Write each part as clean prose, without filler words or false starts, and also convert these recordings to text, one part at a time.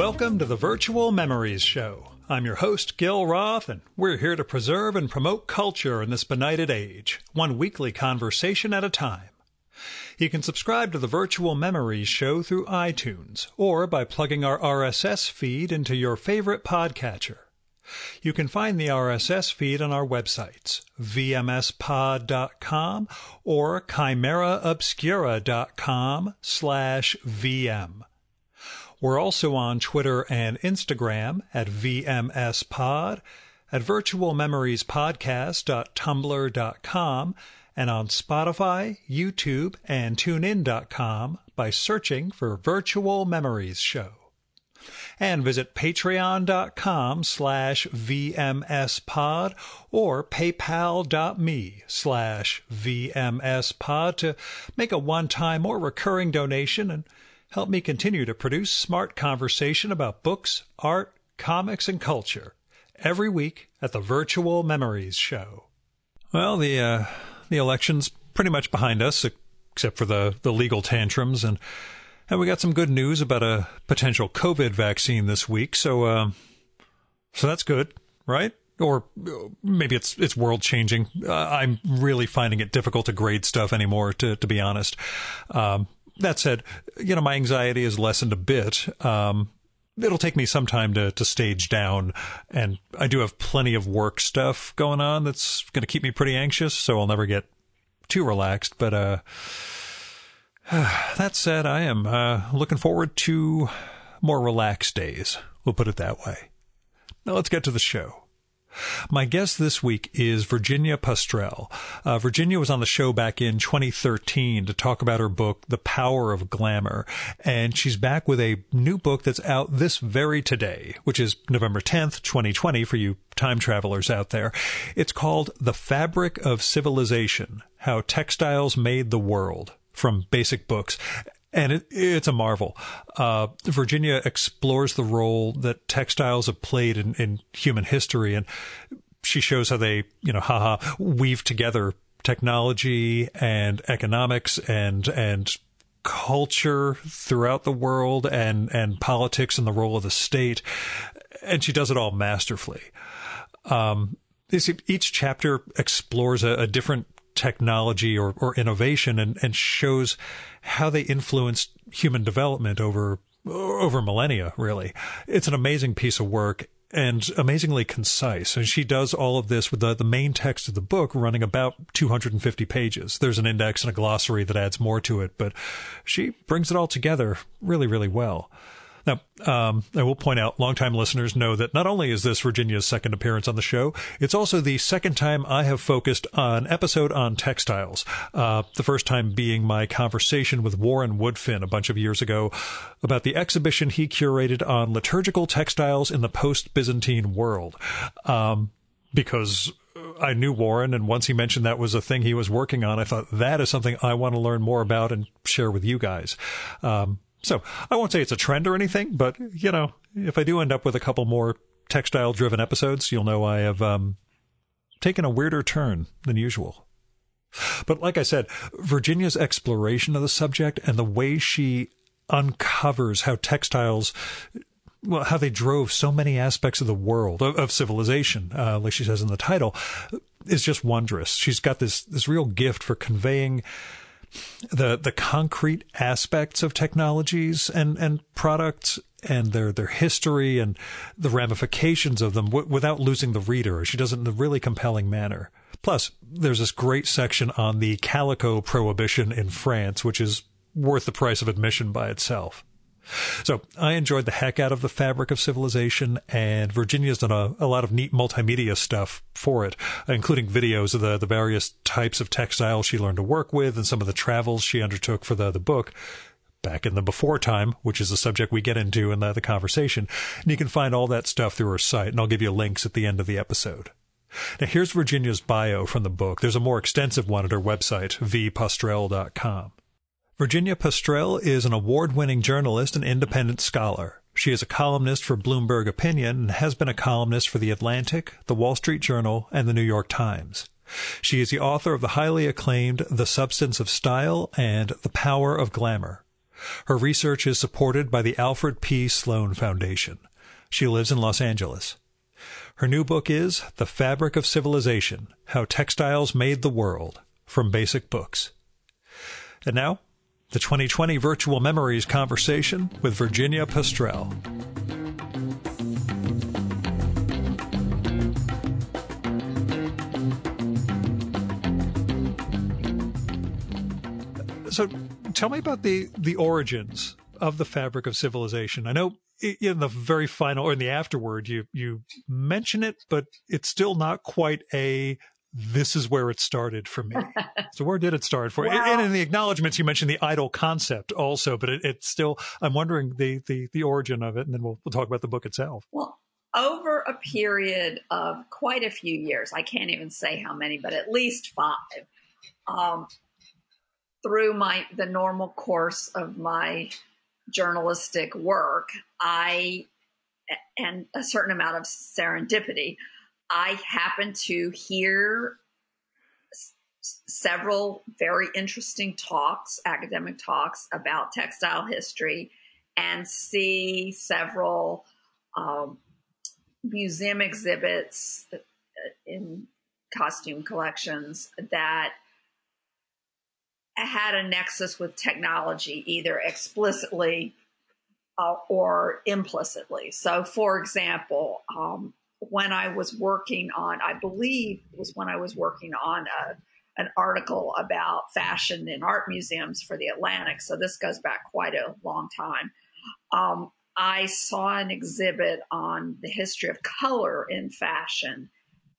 Welcome to the Virtual Memories Show. I'm your host, Gil Roth, and we're here to preserve and promote culture in this benighted age, one weekly conversation at a time. You can subscribe to the Virtual Memories Show through iTunes or by plugging our RSS feed into your favorite podcatcher. You can find the RSS feed on our websites, vmspod.com or chimeraobscura.com/VM. We're also on Twitter and Instagram at VMSPod, at virtualmemoriespodcast.tumblr.com, and on Spotify, YouTube, and TuneIn.com by searching for Virtual Memories Show. And visit patreon.com/VMSPod or paypal.me/VMSPod to make a one-time or recurring donation and help me continue to produce smart conversation about books, art, comics, and culture every week at the Virtual Memories Show. Well, the election's pretty much behind us, except for the legal tantrums, and we got some good news about a potential COVID vaccine this week, so that's good, right? Or maybe it's world-changing. I'm really finding it difficult to grade stuff anymore, to be honest. That said, my anxiety has lessened a bit. It'll take me some time to stage down, and I do have plenty of work stuff going on that's going to keep me pretty anxious, so I'll never get too relaxed. But that said, I am looking forward to more relaxed days. We'll put it that way. Now let's get to the show. My guest this week is Virginia Postrel. Virginia was on the show back in 2013 to talk about her book, The Power of Glamour, and she's back with a new book that's out this very today, which is November 10th, 2020, for you time travelers out there. It's called The Fabric of Civilization, How Textiles Made the World, from Basic Books. And it's a marvel. Virginia explores the role that textiles have played in human history, and she shows how they, weave together technology and economics and culture throughout the world and politics and the role of the state. And she does it all masterfully. Each chapter explores a different technology or innovation and shows how they influenced human development over millennia, really. It's an amazing piece of work and amazingly concise. And she does all of this with the main text of the book running about 250 pages. There's an index and a glossary that adds more to it, but she brings it all together really, really well. Now, I will point out, longtime listeners know that not only is this Virginia's second appearance on the show, it's also the second time I have focused on an episode on textiles. The first time being my conversation with Warren Woodfin a bunch of years ago about the exhibition he curated on liturgical textiles in the post-Byzantine world. Because I knew Warren, and once he mentioned that was a thing he was working on, I thought that is something I want to learn more about and share with you guys. So I won't say it's a trend or anything, but, if I do end up with a couple more textile-driven episodes, you'll know I have taken a weirder turn than usual. But like I said, Virginia's exploration of the subject and the way she uncovers how textiles, how they drove so many aspects of the world, of civilization, like she says in the title, is just wondrous. She's got this real gift for conveying the concrete aspects of technologies and products and their history and the ramifications of them without losing the reader. She does it in a really compelling manner. Plus, there's this great section on the calico prohibition in France, which is worth the price of admission by itself. So I enjoyed the heck out of The Fabric of Civilization, and Virginia's done a lot of neat multimedia stuff for it, including videos of the various types of textiles she learned to work with and some of the travels she undertook for the book back in the before time, which is the subject we get into in the conversation. And you can find all that stuff through her site, and I'll give you links at the end of the episode. Now, here's Virginia's bio from the book. There's a more extensive one at her website, vpostrel.com. Virginia Postrel is an award-winning journalist and independent scholar. She is a columnist for Bloomberg Opinion and has been a columnist for The Atlantic, The Wall Street Journal, and The New York Times. She is the author of the highly acclaimed The Substance of Style and The Power of Glamour. Her research is supported by the Alfred P. Sloan Foundation. She lives in Los Angeles. Her new book is The Fabric of Civilization: How Textiles Made the World, from Basic Books. And now, the 2020 Virtual Memories Conversation with Virginia Postrel. So tell me about the origins of the fabric of civilization. I know in the very final, or in the afterword, you mention it, but it's still not quite this is where it started for me. So where did it start for you? Well, and in the acknowledgments, you mentioned the idol concept also, but it's still, I'm wondering the origin of it, and then we'll talk about the book itself. Well, over a period of quite a few years, I can't even say how many, but at least 5, through the normal course of my journalistic work, and a certain amount of serendipity, I happened to hear several very interesting talks, academic talks about textile history, and see several museum exhibits in costume collections that had a nexus with technology, either explicitly or implicitly. So, for example, when I was working on, I believe it was when I was working on an article about fashion in art museums for the Atlantic, so this goes back quite a long time, I saw an exhibit on the history of color in fashion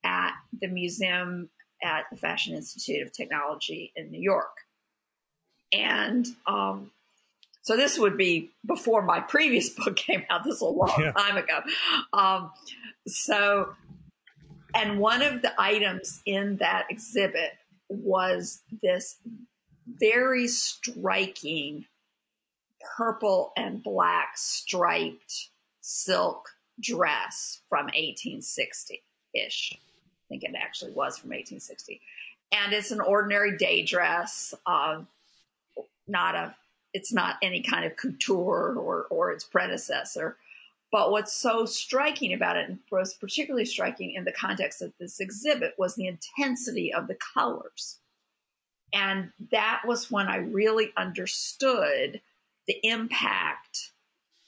at the museum at the Fashion Institute of Technology in New York. And so this would be before my previous book came out. This was a long time ago. And one of the items in that exhibit was this very striking purple and black striped silk dress from 1860-ish. I think it actually was from 1860. And it's an ordinary day dress. It's not any kind of couture or its predecessor. But what's so striking about it, and was particularly striking in the context of this exhibit, was the intensity of the colors. And that was when I really understood the impact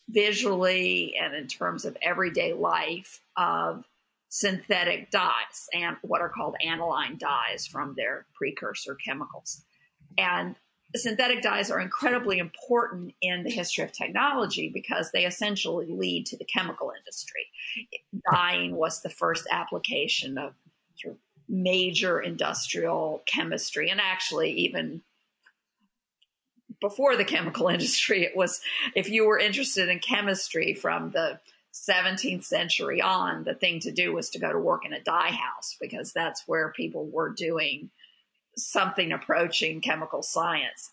visually and in terms of everyday life of synthetic dyes and what are called aniline dyes from their precursor chemicals. And synthetic dyes are incredibly important in the history of technology because they essentially lead to the chemical industry. Dyeing was the first application of sort of major industrial chemistry, and actually even before the chemical industry, it was, if you were interested in chemistry from the 17th century on, the thing to do was to go to work in a dye house because that's where people were doing something approaching chemical science.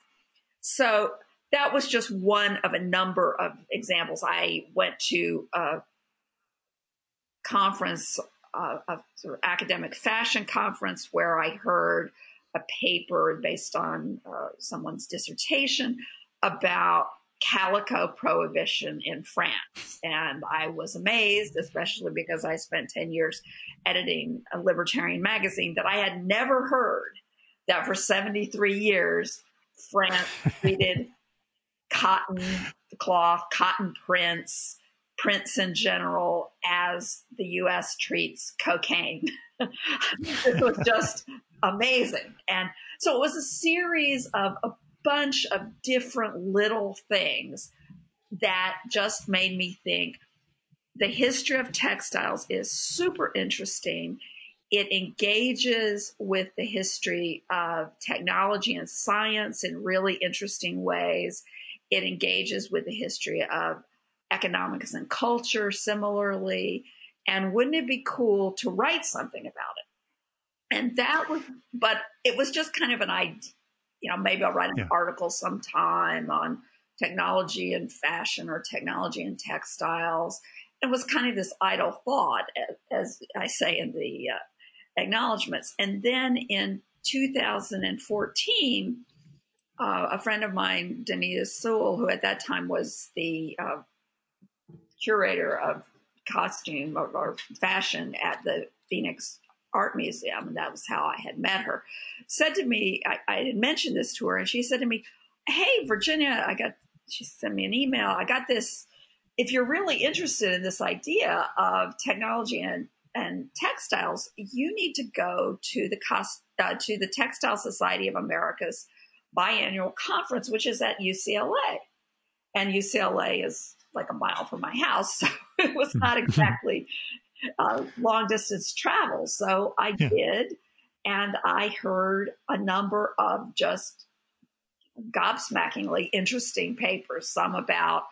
So that was just one of a number of examples. I went to a conference, a sort of academic fashion conference, where I heard a paper based on someone's dissertation about calico prohibition in France. And I was amazed, especially because I spent 10 years editing a libertarian magazine, that I had never heard that for 73 years, France treated cotton cloth, cotton prints in general, as the U.S. treats cocaine. This was just amazing. And so it was a series of a bunch of different little things that just made me think the history of textiles is super interesting. It engages with the history of technology and science in really interesting ways. It engages with the history of economics and culture similarly. And wouldn't it be cool to write something about it? And that was, but it was just kind of an idea. Maybe I'll write an article sometime on technology and fashion or technology and textiles. It was kind of this idle thought, as I say in the acknowledgments. And then in 2014, a friend of mine, Denise Sewell, who at that time was the curator of costume or fashion at the Phoenix Art Museum, and that was how I had met her, said to me, I had mentioned this to her, and she said to me, "Hey, Virginia, she sent me an email. I got this. If you're really interested in this idea of technology and textiles, you need to go to the Textile Society of America's biannual conference, which is at UCLA. And UCLA is like a mile from my house, so it was not exactly long distance travel. So I did, and I heard a number of just gobsmackingly interesting papers, some about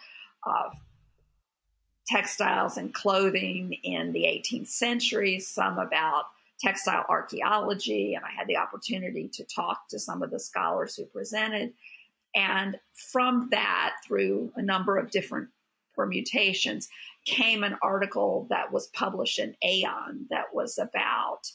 textiles and clothing in the 18th century, some about textile archaeology, and I had the opportunity to talk to some of the scholars who presented. And from that, through a number of different permutations, came an article that was published in Aeon that was about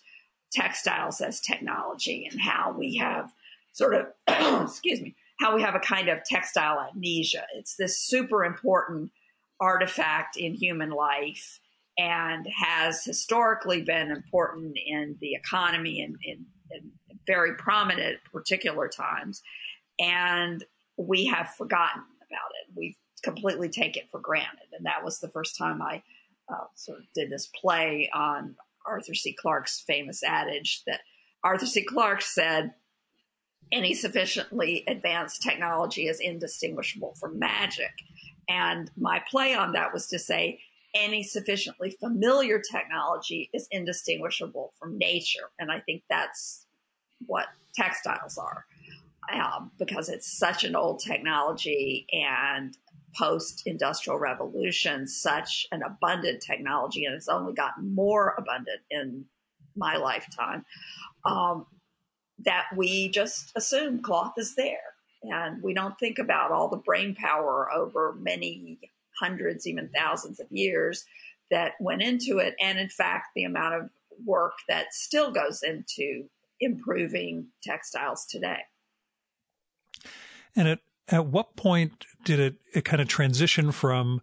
textiles as technology and how we have sort of, how we have a kind of textile amnesia. It's this super important artifact in human life and has historically been important in the economy and in very prominent particular times. And we have forgotten about it. We completely take it for granted. And that was the first time I sort of did this play on Arthur C. Clarke's famous adage that Arthur C. Clarke said, "Any sufficiently advanced technology is indistinguishable from magic." And my play on that was to say, any sufficiently familiar technology is indistinguishable from nature. And I think that's what textiles are, because it's such an old technology, and post-industrial revolution, such an abundant technology, and it's only gotten more abundant in my lifetime, that we just assume cloth is there. And we don't think about all the brain power over many hundreds, even thousands of years that went into it. And in fact, the amount of work that still goes into improving textiles today. And at what point did it kind of transition from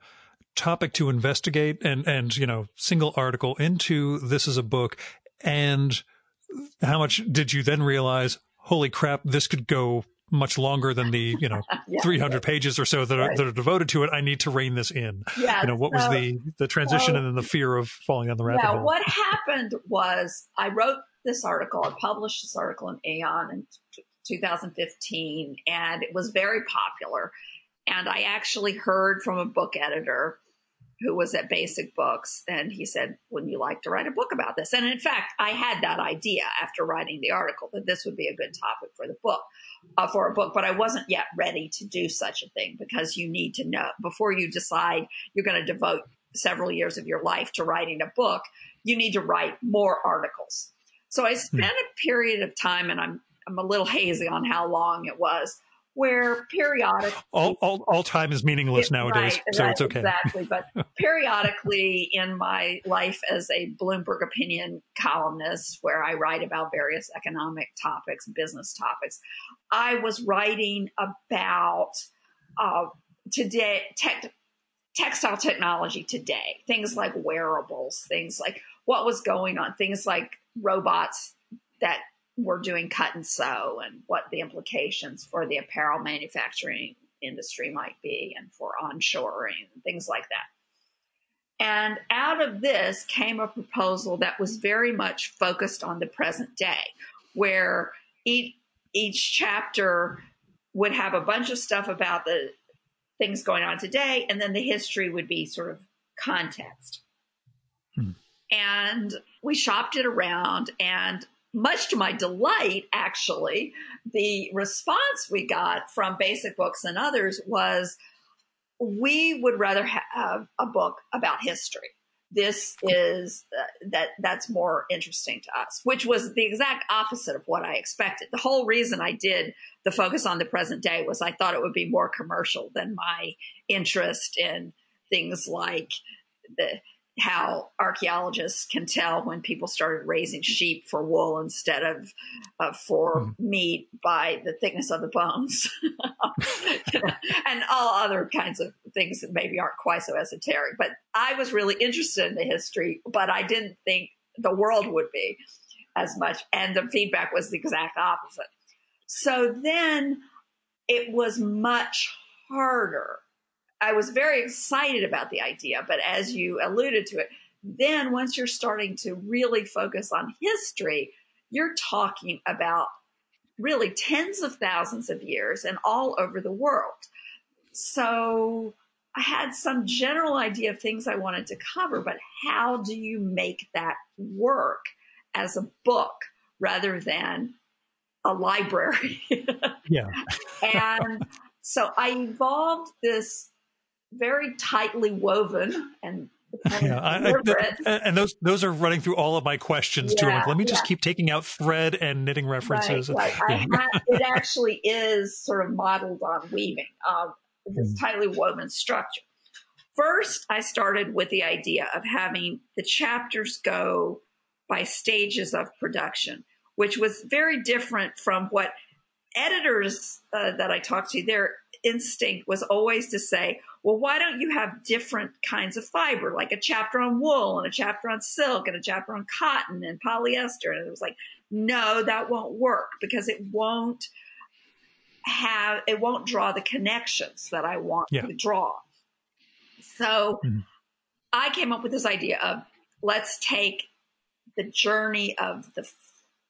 topic to investigate and single article into this is a book? And how much did you then realize, holy crap, this could go much longer than the 300 pages or so that are devoted to it? I need to rein this in. What was the transition and then the fear of falling on the rabbit hole? What happened was I wrote this article. I published this article in Aeon in 2015, and it was very popular. And I actually heard from a book editor who was at Basic Books, and he said, "Wouldn't you like to write a book about this?" And in fact, I had that idea after writing the article that this would be a good topic for the book, for a book, but I wasn't yet ready to do such a thing, because you need to know before you decide you're going to devote several years of your life to writing a book, you need to write more articles. So I spent a period of time, and I'm a little hazy on how long it was, where periodically all time is meaningless nowadays, so it's okay. Exactly, but periodically in my life as a Bloomberg opinion columnist, where I write about various economic topics, business topics, I was writing about textile technology today, things like wearables, things like what was going on, things like robots that were doing cut and sew, and what the implications for the apparel manufacturing industry might be, and for onshoring and things like that. And out of this came a proposal that was very much focused on the present day, where each chapter would have a bunch of stuff about the things going on today, and then the history would be sort of context. And we shopped it around, and much to my delight, actually, the response we got from Basic Books and others was, we would rather have a book about history. This is that's more interesting to us, which was the exact opposite of what I expected. The whole reason I did the focus on the present day was I thought it would be more commercial than my interest in things like the how archaeologists can tell when people started raising sheep for wool instead of for meat by the thickness of the bones, and all other kinds of things that maybe aren't quite so esoteric. But I was really interested in the history, but I didn't think the world would be as much. And the feedback was the exact opposite. So then it was much harder. I was very excited about the idea, but as you alluded to it, then once you're starting to really focus on history, you're talking about really tens of thousands of years and all over the world. So I had some general idea of things I wanted to cover, but how do you make that work as a book rather than a library? Yeah. And so I evolved this very tightly woven and and those are running through all of my questions too. Like, let me just keep taking out thread and knitting references. Right. It actually is sort of modeled on weaving, this tightly woven structure. First, I started with the idea of having the chapters go by stages of production, which was very different from what editors that I talked to, their instinct was always to say, well, why don't you have different kinds of fiber, like a chapter on wool and a chapter on silk and a chapter on cotton and polyester? And it was like, no, that won't work because it won't draw the connections that I want to draw. So I came up with this idea of, let's take the journey of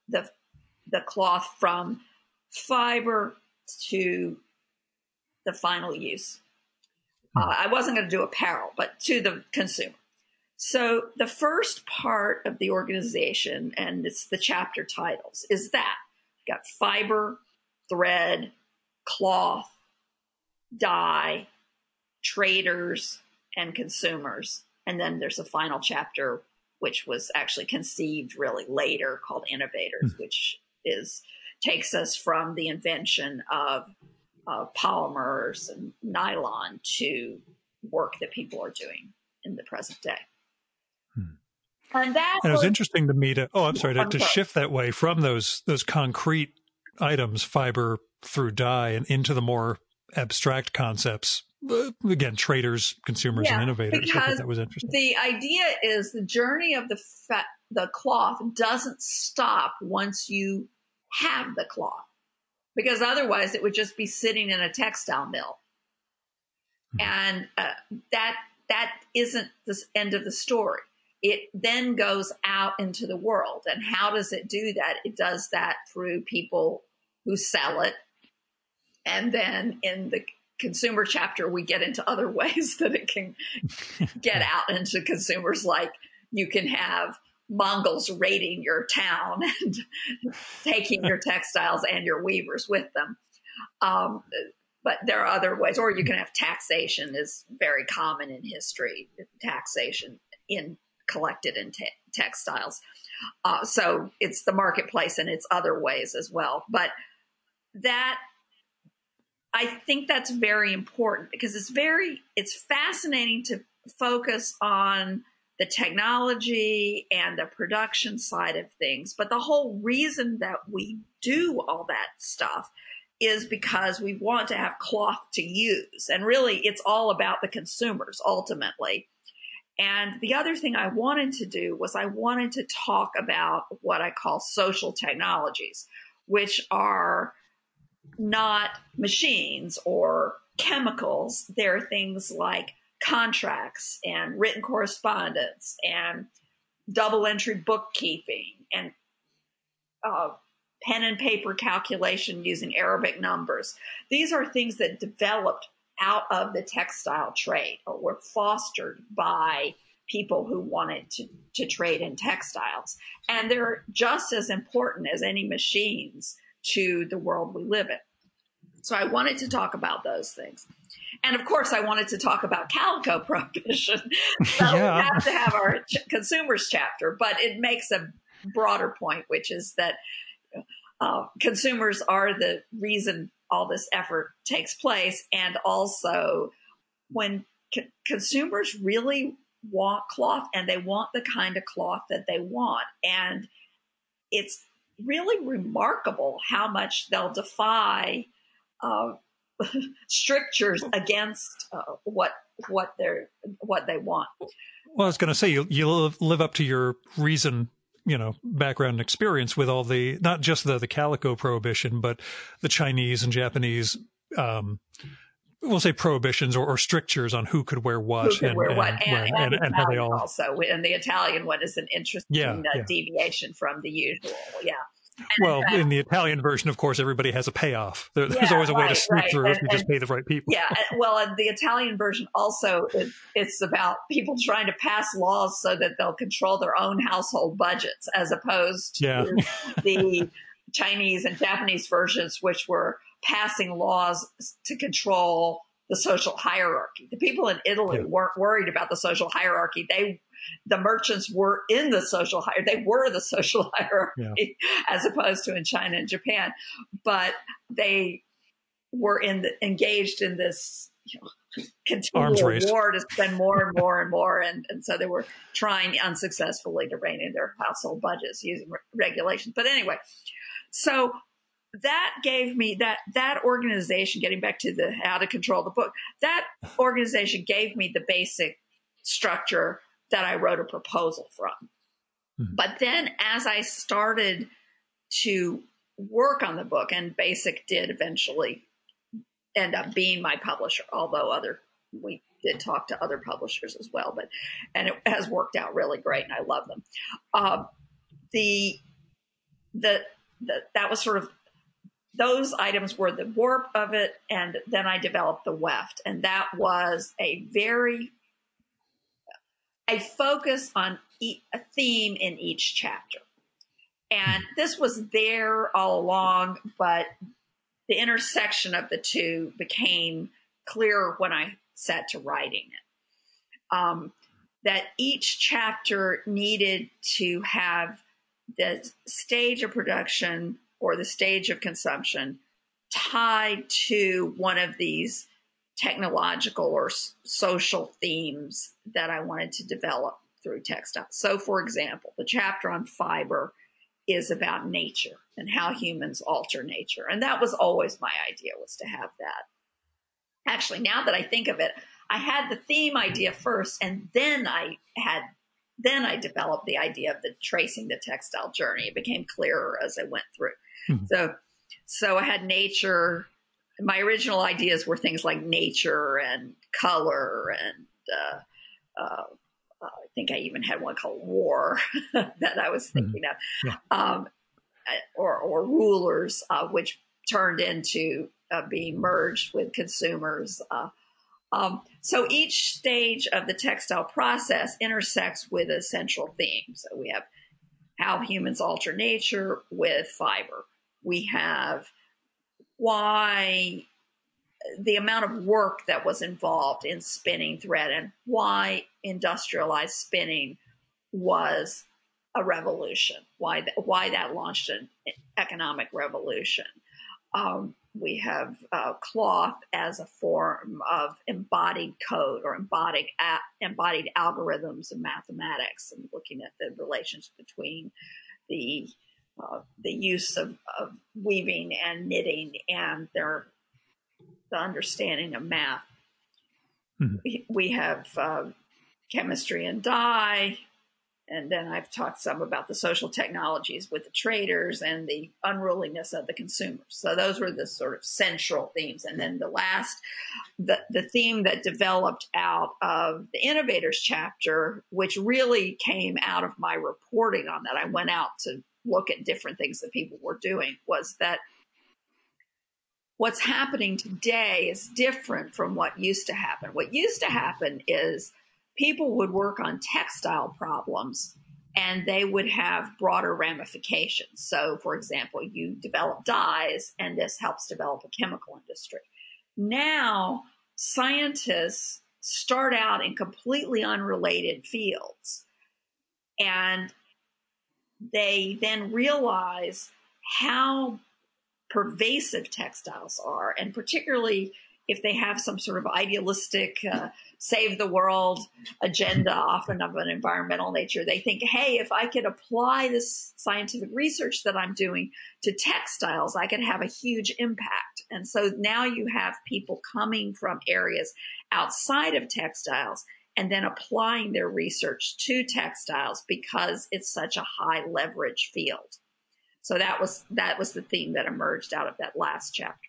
the cloth from fiber to the final use. I wasn't going to do apparel, but to the consumer. So the first part of the organization, and it's the chapter titles, is that you've got fiber, thread, cloth, dye, traders, and consumers. And then there's a final chapter, which was actually conceived really later, called Innovators, which takes us from the invention of polymers and nylon to work that people are doing in the present day. And it was interesting to me to shift that way from those concrete items, fiber through dye, and into the more abstract concepts. Again, traders, consumers, and innovators. Because I think that was interesting. The idea is the journey of the cloth doesn't stop once you have the cloth, because otherwise it would just be sitting in a textile mill. And that isn't the end of the story. It then goes out into the world. And how does it do that? It does that through people who sell it. And then in the consumer chapter, we get into other ways that it can get out into consumers, like you can have Mongols raiding your town and taking your textiles and your weavers with them. But there are other ways, or you can have taxation is very common in history, taxation collected in textiles. So it's the marketplace and it's other ways as well. But I think that's very important because it's fascinating to focus on the technology and the production side of things. But the whole reason that we do all that stuff is because we want to have cloth to use. And really, it's all about the consumers ultimately. And the other thing I wanted to do was I wanted to talk about what I call social technologies, which are not machines or chemicals. They're things like contracts and written correspondence and double entry bookkeeping and pen and paper calculation using Arabic numbers. These are things that developed out of the textile trade or were fostered by people who wanted to trade in textiles. And they're just as important as any machines to the world we live in. So I wanted to talk about those things. And of course, I wanted to talk about calico prohibition. So we have to have our consumers chapter, but it makes a broader point, which is that consumers are the reason all this effort takes place. And also when consumers really want cloth, and they want the kind of cloth that they want. And it's really remarkable how much they'll defy strictures against what they want. Well, I was going to say, you live up to your reason, background and experience with all the, not just the calico prohibition, but the Chinese and Japanese, we'll say prohibitions or strictures on who could wear what, and how they all. Also, and the Italian one is an interesting deviation from the usual. Yeah. Well, in the Italian version, of course, everybody has a payoff. There's always a way to sneak through if you just pay the right people. Yeah, well, and the Italian version also, it's about people trying to pass laws so that they'll control their own household budgets, as opposed to the Chinese and Japanese versions, which were passing laws to control the social hierarchy. The people in Italy weren't worried about the social hierarchy. The merchants were in the social hierarchy. They were the social hierarchy, as opposed to in China and Japan. But they were engaged in this continual war to spend more and more and more. And so they were trying unsuccessfully to rein in their household budgets using regulations. But anyway, so that gave me that organization, getting back to the how to control the book, that organization gave me the basic structure that I wrote a proposal from. Mm-hmm. But then as I started to work on the book, and Basic did eventually end up being my publisher, although we did talk to other publishers as well, and it has worked out really great, and I love them. That was sort of, those items were the warp of it, and then I developed the weft, and that was a focus on a theme in each chapter. And this was there all along, but the intersection of the two became clearer when I sat to writing it. That each chapter needed to have the stage of production or the stage of consumption tied to one of these technological or social themes that I wanted to develop through textile. So, for example, the chapter on fiber is about nature and how humans alter nature. And that was always my idea, was to have that. Actually, now that I think of it, I had the theme idea first, and then I developed the idea of tracing the textile journey. It became clearer as I went through. Mm-hmm. So I had nature. My original ideas were things like nature and color, and I think I even had one called war that I was thinking of, or rulers, which turned into being merged with consumers. So each stage of the textile process intersects with a central theme. So we have how humans alter nature with fiber. We have why the amount of work that was involved in spinning thread and why industrialized spinning was a revolution, why that launched an economic revolution. We have cloth as a form of embodied code or embodied algorithms in mathematics, and looking at the relations between the use of weaving and knitting and the understanding of math. Mm-hmm. We have chemistry and dye, and then I've talked some about the social technologies with the traders and the unruliness of the consumers. So those were the sort of central themes. And then the theme that developed out of the innovators chapter, which really came out of my reporting on that, I went out to look at different things that people were doing, was that what's happening today is different from what used to happen. What used to happen is people would work on textile problems and they would have broader ramifications. So, for example, you develop dyes and this helps develop a chemical industry. Now, scientists start out in completely unrelated fields, and they then realize how pervasive textiles are, and particularly if they have some sort of idealistic save the world agenda, often of an environmental nature, they think, hey, if I could apply this scientific research that I'm doing to textiles, I could have a huge impact. And so now you have people coming from areas outside of textiles and then applying their research to textiles because it's such a high leverage field. So that was the theme that emerged out of that last chapter.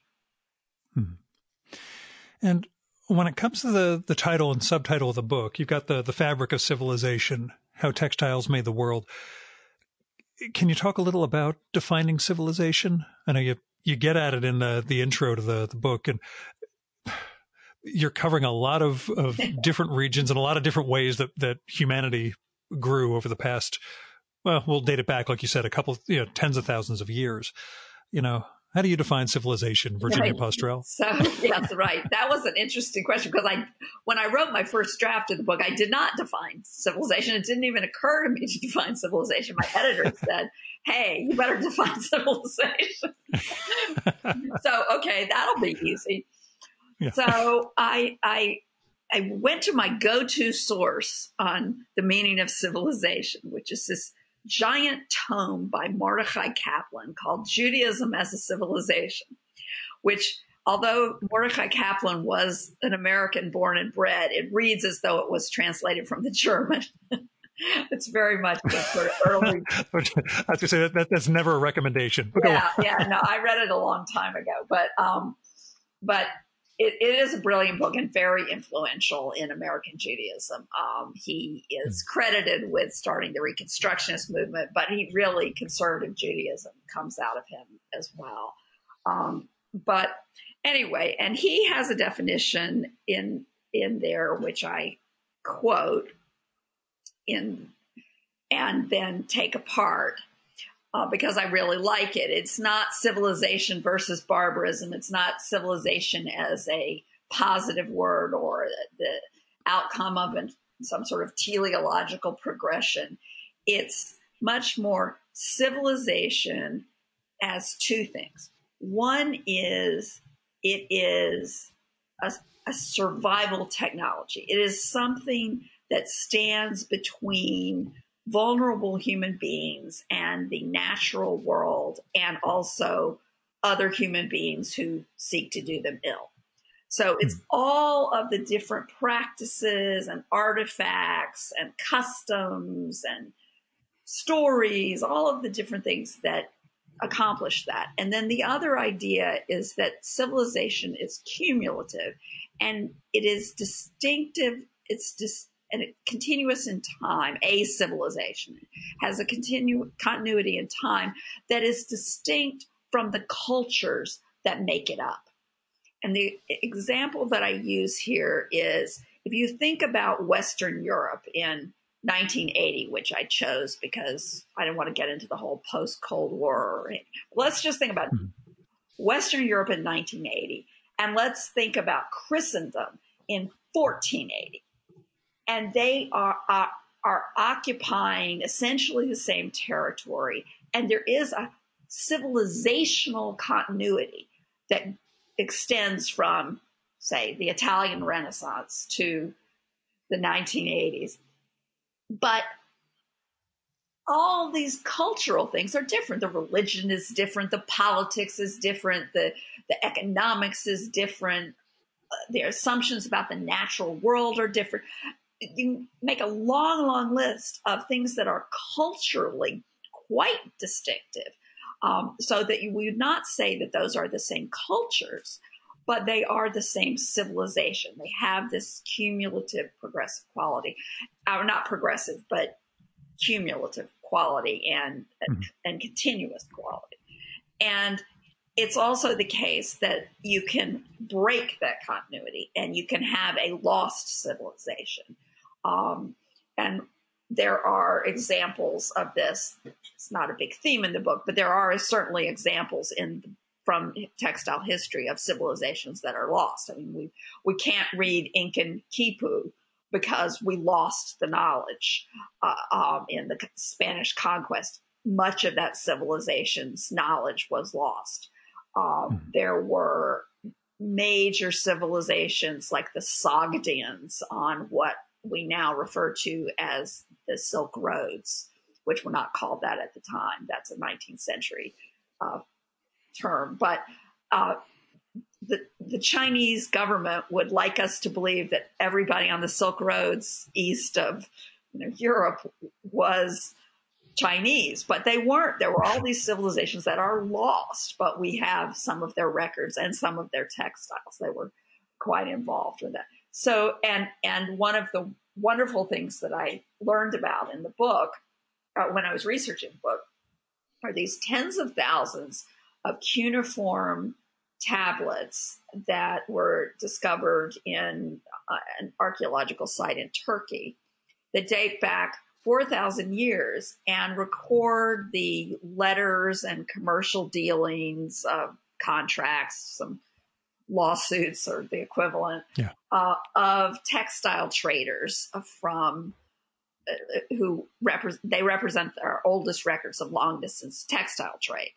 And when it comes to the title and subtitle of the book, you've got the fabric of civilization, how textiles made the world. Can you talk a little about defining civilization? I know you get at it in the intro to the book, and you're covering a lot of different regions and a lot of different ways that humanity grew over the past, well, we'll date it back, like you said, a couple, tens of thousands of years. How do you define civilization, Virginia Postrel? So, yes, right. That was an interesting question because when I wrote my first draft of the book, I did not define civilization. It didn't even occur to me to define civilization. My editor said, hey, you better define civilization. So, okay, that'll be easy. Yeah. So I went to my go-to source on the meaning of civilization, which is this giant tome by Mordecai Kaplan called Judaism as a Civilization, which, although Mordecai Kaplan was an American born and bred, it reads as though it was translated from the German. It's very much a sort of early. I was going to say that's never a recommendation. Yeah, no, I read it a long time ago, but it is a brilliant book and very influential in American Judaism. He is credited with starting the Reconstructionist movement, but conservative Judaism comes out of him as well. But anyway, and he has a definition in there, which I quote and then take apart. Because I really like it. It's not civilization versus barbarism. It's not civilization as a positive word or the outcome of some sort of teleological progression. It's much more civilization as two things. One is it is a survival technology. It is something that stands between vulnerable human beings and the natural world, and also other human beings who seek to do them ill. So it's all of the different practices and artifacts and customs and stories, all of the different things that accomplish that. And then the other idea is that civilization is cumulative and it is distinctive. And it's continuous in time. A civilization has a continuity in time that is distinct from the cultures that make it up. And the example that I use here is if you think about Western Europe in 1980, which I chose because I didn't want to get into the whole post-Cold War. Let's just think about Western Europe in 1980, and let's think about Christendom in 1480. And they are occupying essentially the same territory. And there is a civilizational continuity that extends from, say, the Italian Renaissance to the 1980s. But all these cultural things are different. The religion is different. The politics is different. The economics is different. The assumptions about the natural world are different. You make a long, long list of things that are culturally quite distinctive, so that you would not say that those are the same cultures, but they are the same civilization. They have this cumulative progressive quality, not progressive, but cumulative quality and continuous quality. And it's also the case that you can break that continuity and you can have a lost civilization. And there are examples of this. It's not a big theme in the book, but there are certainly examples from textile history of civilizations that are lost. I mean, we can't read Incan Quipu because we lost the knowledge in the Spanish conquest. Much of that civilization's knowledge was lost. There were major civilizations like the Sogdians on what we now refer to as the Silk Roads, which were not called that at the time. That's a 19th century term. But the Chinese government would like us to believe that everybody on the Silk Roads east of Europe was Chinese, but they weren't. There were all these civilizations that are lost, but we have some of their records and some of their textiles. They were quite involved with that. So, and one of the wonderful things that I learned about in the book, when I was researching the book, are these tens of thousands of cuneiform tablets that were discovered in an archaeological site in Turkey that date back 4,000 years and record the letters and commercial dealings, contracts, some lawsuits or the equivalent of textile traders from who represent our oldest records of long distance textile trade.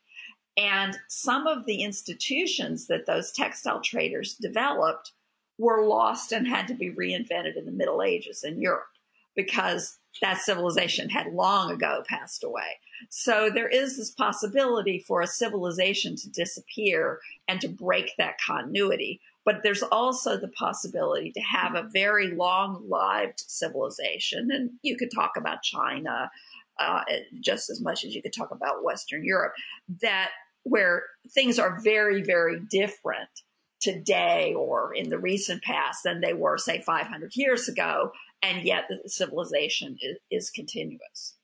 And some of the institutions that those textile traders developed were lost and had to be reinvented in the Middle Ages in Europe, because that civilization had long ago passed away. So there is this possibility for a civilization to disappear and to break that continuity. But there's also the possibility to have a very long-lived civilization. And you could talk about China just as much as you could talk about Western Europe, that where things are very, very different today or in the recent past than they were, say, 500 years ago, and yet the civilization is continuous.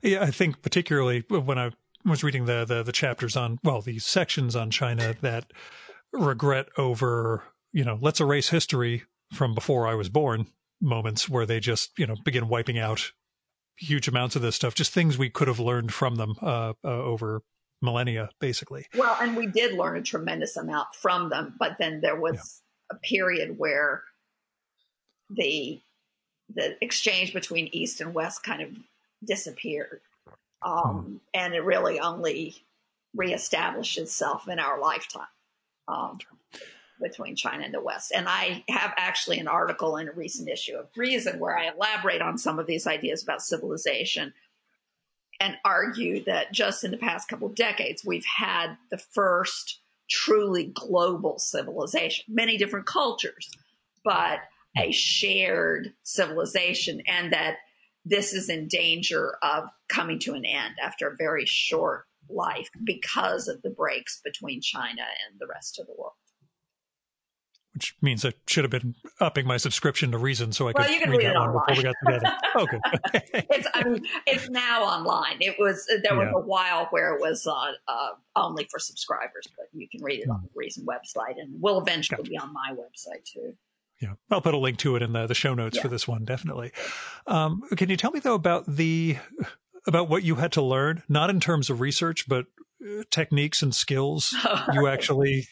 Yeah, I think particularly when I was reading the chapters on, well, these sections on China that regret over, let's erase history from before I was born moments where they just, begin wiping out huge amounts of this stuff, just things we could have learned from them over millennia, basically. Well, and we did learn a tremendous amount from them, but then there was a period where the exchange between East and West kind of disappeared. And it really only reestablished itself in our lifetime between China and the West. And I have actually an article in a recent issue of Reason where I elaborate on some of these ideas about civilization and argue that just in the past couple of decades, we've had the first truly global civilization, many different cultures, but a shared civilization, and that this is in danger of coming to an end after a very short life because of the breaks between China and the rest of the world. Which means I should have been upping my subscription to Reason so I could read that one before we got together. Okay. It's now online. There was a while where it was only for subscribers, but you can read it on the Reason website, and will eventually be on my website too. Yeah, I'll put a link to it in the show notes for this one, definitely. Can you tell me though about what you had to learn, not in terms of research, but techniques and skills you actually,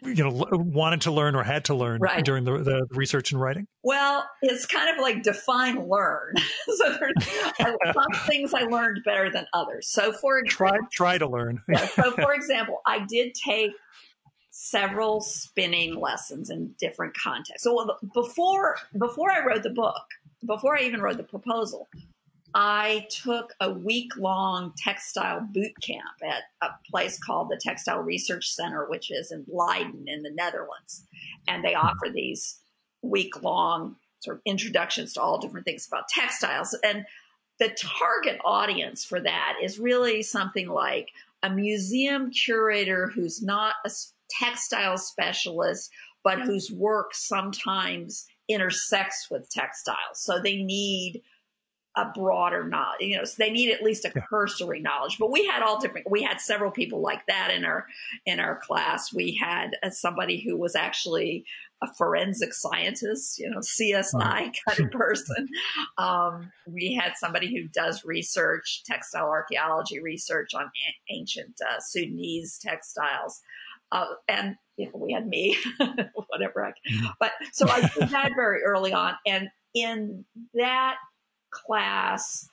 wanted to learn or had to learn during the research and writing? Well, it's kind of like define learn. So there's some things I learned better than others. So for example, try to learn. So for example, I did take several spinning lessons in different contexts. So before I wrote the book, before I even wrote the proposal, I took a week-long textile boot camp at a place called the Textile Research Center, which is in Leiden in the Netherlands. And they offer these week-long sort of introductions to all different things about textiles. And the target audience for that is really something like a museum curator who's not a textile specialist, but whose work sometimes intersects with textiles. So they need a broader knowledge, so they need at least a cursory knowledge. But we had several people like that in our class. We had somebody who was actually a forensic scientist, CSI kind of person. We had somebody who does research, textile archaeology research on ancient Sudanese textiles. And we had me, whatever. But so I did that very early on. And in that class,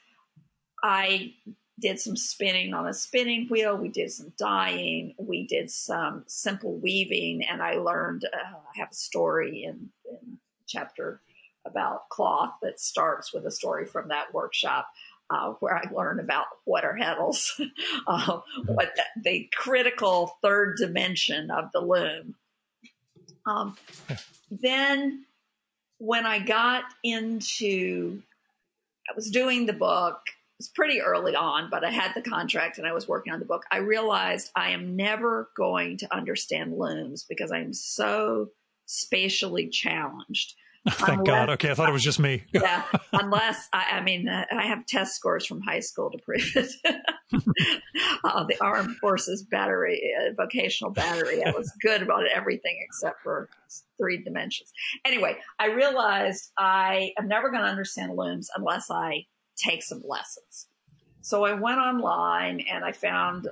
I did some spinning on a spinning wheel. We did some dyeing. We did some simple weaving. And I learned, I have a story in chapter about cloth that starts with a story from that workshop. Where I learned about what are heddles, what the critical third dimension of the loom. Then when I got into, I was doing the book, it was pretty early on, but I had the contract and I was working on the book. I realized I am never going to understand looms because I'm so spatially challenged. Thank God. Okay, I thought it was just me. Yeah, unless, I have test scores from high school to prove it. The Armed Forces battery, vocational battery, I was good about everything except for 3 dimensions. Anyway, I realized I am never going to understand looms unless I take some lessons. So I went online and I found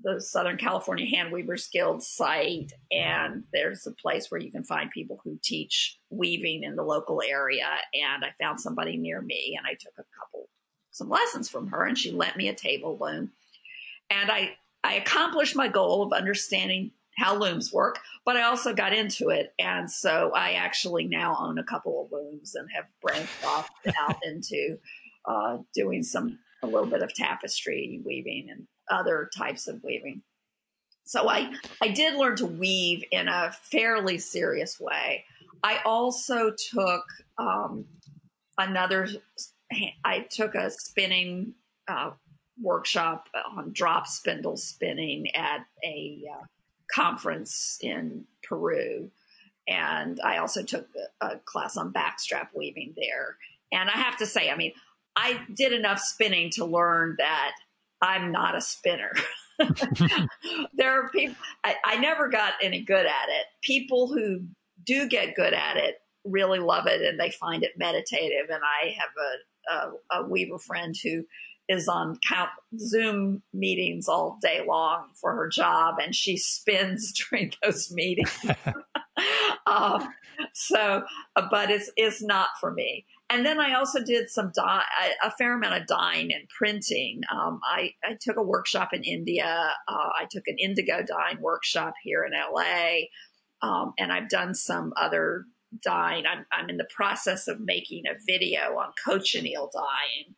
the Southern California Hand Weavers Guild site, and there's a place where you can find people who teach weaving in the local area. And I found somebody near me, and I took some lessons from her, and she lent me a table loom. And I accomplished my goal of understanding how looms work, but I also got into it. And so I actually now own a couple of looms and have branched off out into doing a little bit of tapestry weaving and other types of weaving. So I did learn to weave in a fairly serious way. I also took a spinning workshop on drop spindle spinning at a conference in Peru. And I also took a class on backstrap weaving there. And I have to say, I did enough spinning to learn that I'm not a spinner. There are people, I never got any good at it. People who do get good at it really love it and they find it meditative. And I have a weaver friend who is on Zoom meetings all day long for her job, and she spins during those meetings. But it's not for me. And then I also did a fair amount of dyeing and printing. I took a workshop in India. I took an indigo dyeing workshop here in LA. And I've done some other dyeing. I'm in the process of making a video on cochineal dyeing.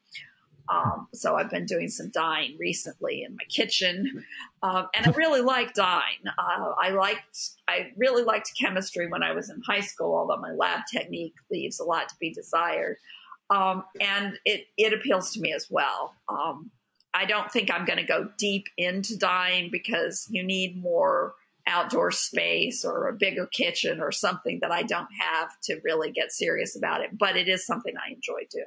So I've been doing some dyeing recently in my kitchen. And I really like dyeing. I really liked chemistry when I was in high school, although my lab technique leaves a lot to be desired. And it appeals to me as well. I don't think I'm going to go deep into dyeing because you need more outdoor space or a bigger kitchen or something that I don't have to really get serious about it. But it is something I enjoy doing.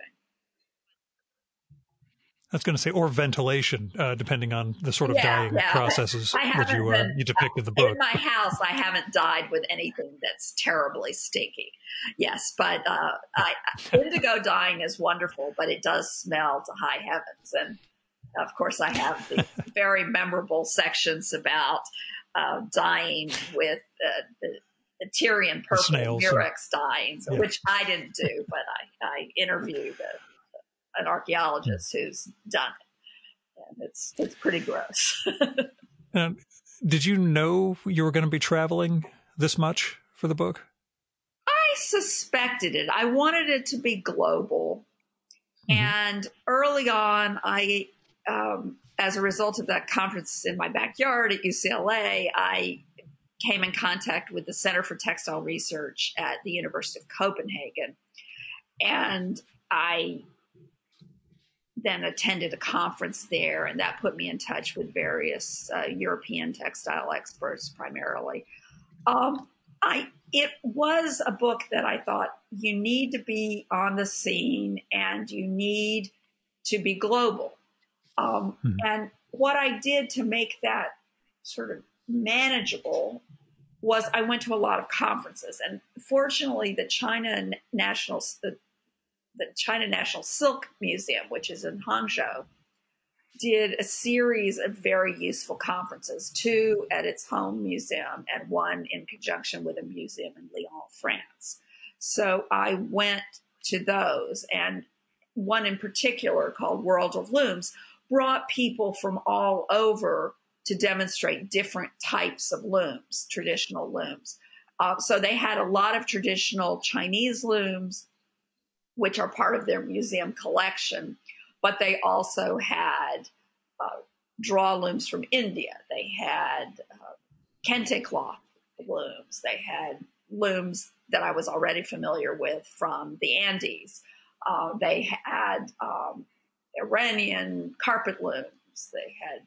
I was going to say, or ventilation, depending on the sort of dyeing processes that you depict in the book. In my house, I haven't dyed with anything that's terribly stinky. Yes, but indigo dyeing is wonderful, but it does smell to high heavens. And of course, I have the very memorable sections about dyeing with the Tyrian purple Murex dyeing, which I didn't do, but I interviewed an archaeologist who's done it, and it's pretty gross. Did you know you were going to be traveling this much for the book? I suspected it. I wanted it to be global. Mm-hmm. And early on, I, as a result of that conference in my backyard at UCLA, I came in contact with the Center for Textile Research at the University of Copenhagen. And I then attended a conference there, and that put me in touch with various European textile experts primarily. It was a book that I thought you need to be on the scene and you need to be global. And what I did to make that sort of manageable was I went to a lot of conferences, and fortunately the China National Silk Museum, which is in Hangzhou, did a series of very useful conferences, 2 at its home museum and 1 in conjunction with a museum in Lyon, France. So I went to those, and one in particular called World of Looms brought people from all over to demonstrate different types of looms, traditional looms. So they had a lot of traditional Chinese looms, which are part of their museum collection, but they also had draw looms from India. They had kente cloth looms. They had looms that I was already familiar with from the Andes. They had Iranian carpet looms. They had,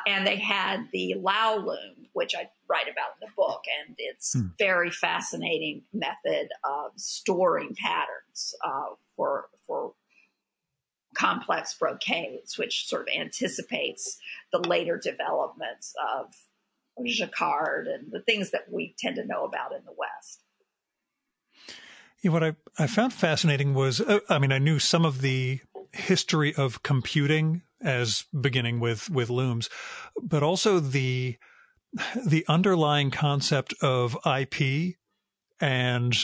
and they had the Lao loom, which I write about in the book, and it's very fascinating method of storing patterns for complex brocades, which sort of anticipates the later developments of jacquard and the things that we tend to know about in the West. Yeah, what I found fascinating was, I mean, I knew some of the history of computing as beginning with looms, but also the underlying concept of IP and,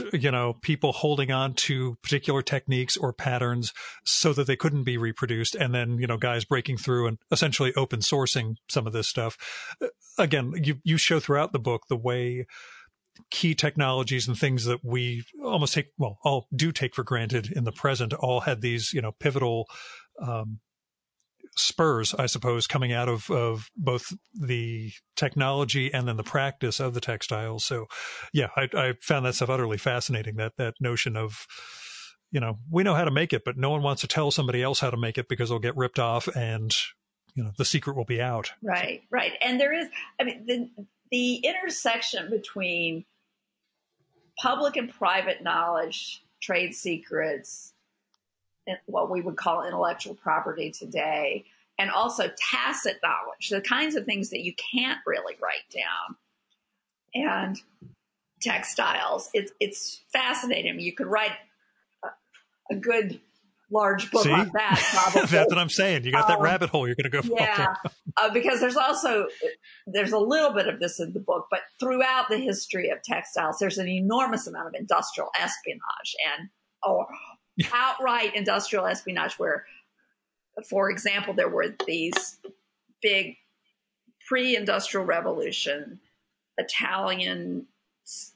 people holding on to particular techniques or patterns so that they couldn't be reproduced. And then, guys breaking through and essentially open sourcing some of this stuff. Again, you show throughout the book the way key technologies and things that we almost all do take for granted in the present all had these, pivotal, spurs, I suppose, coming out of both the technology and then the practice of the textiles. So yeah, I found that stuff utterly fascinating, that notion of, we know how to make it, but no one wants to tell somebody else how to make it because they'll get ripped off and, the secret will be out. Right. And there is, the intersection between public and private knowledge, trade secrets, what we would call intellectual property today, and also tacit knowledge, the kinds of things that you can't really write down, and textiles. It's fascinating. I mean, you could write a good large book on that, probably. That's what I'm saying. You got that rabbit hole you're going to go yeah, because there's a little bit of this in the book, but throughout the history of textiles, there's an enormous amount of industrial espionage and outright industrial espionage where, for example, there were these big pre-industrial revolution Italian,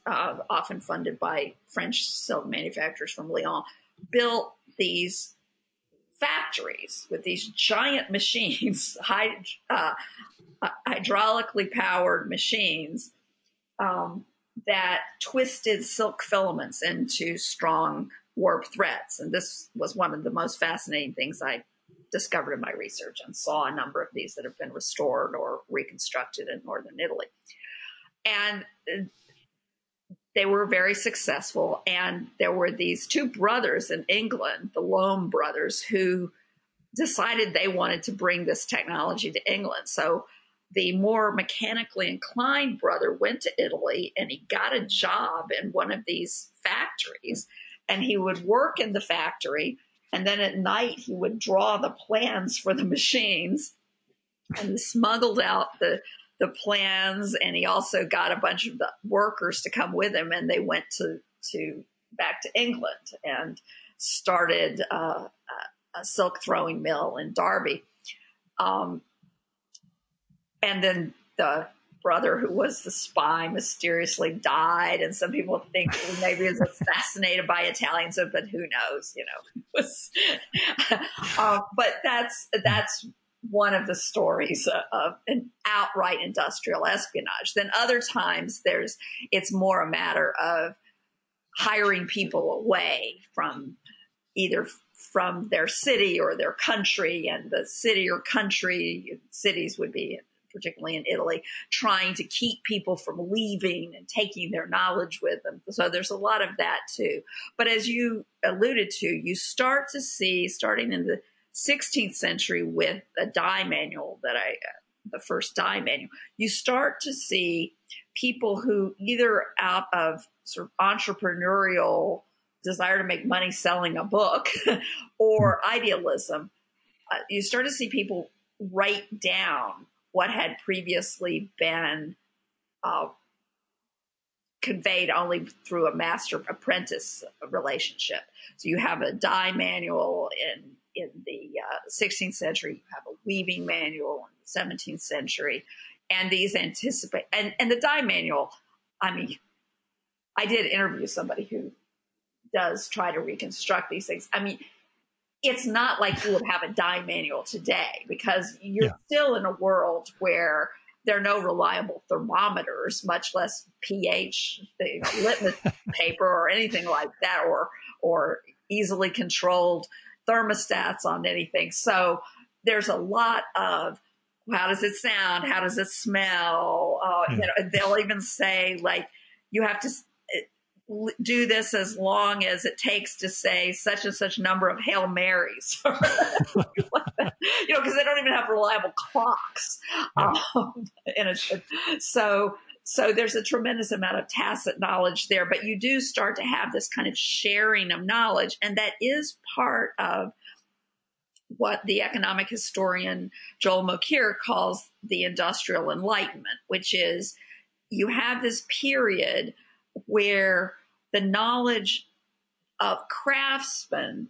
often funded by French silk manufacturers from Lyon, built these factories with these giant machines, hydraulically powered machines that twisted silk filaments into strong warp threads. And this was one of the most fascinating things I discovered in my research, and saw a number of these that have been restored or reconstructed in northern Italy. And they were very successful. And there were these two brothers in England, the Loam brothers, who decided they wanted to bring this technology to England. So the more mechanically inclined brother went to Italy and he got a job in one of these factories, and he would work in the factory. And then at night he would draw the plans for the machines, and he smuggled out the plans. And he also got a bunch of the workers to come with him, and they went to back to England and started a silk throwing mill in Derby. And then the brother who was the spy mysteriously died, and some people think maybe he was fascinated by Italians, but who knows, but that's one of the stories of an outright industrial espionage. Then other times it's more a matter of hiring people away from either from their city or their country, and the city or country, cities would be particularly in Italy, trying to keep people from leaving and taking their knowledge with them. So there's a lot of that too. But as you alluded to, you start to see, starting in the 16th century with the dye manual the first dye manual, you start to see people who either out of sort of entrepreneurial desire to make money selling a book or idealism, you start to see people write down what had previously been conveyed only through a master-apprentice relationship. So you have a dye manual in in the 16th century, you have a weaving manual in the 17th century, and these anticipate, and the dye manual, I mean, I did interview somebody who does try to reconstruct these things. I mean, it's not like you would have a dye manual today, because you're still in a world where there are no reliable thermometers, much less pH, litmus paper or anything like that, or easily controlled thermostats on anything. So there's a lot of, how does it sound? How does it smell? They'll even say, like, you have to do this as long as it takes to say such and such number of Hail Marys, because they don't even have reliable clocks. So there's a tremendous amount of tacit knowledge there, but you do start to have this kind of sharing of knowledge, and that is part of what the economic historian Joel Mokyr calls the Industrial Enlightenment, which is you have this period where the knowledge of craftspeople,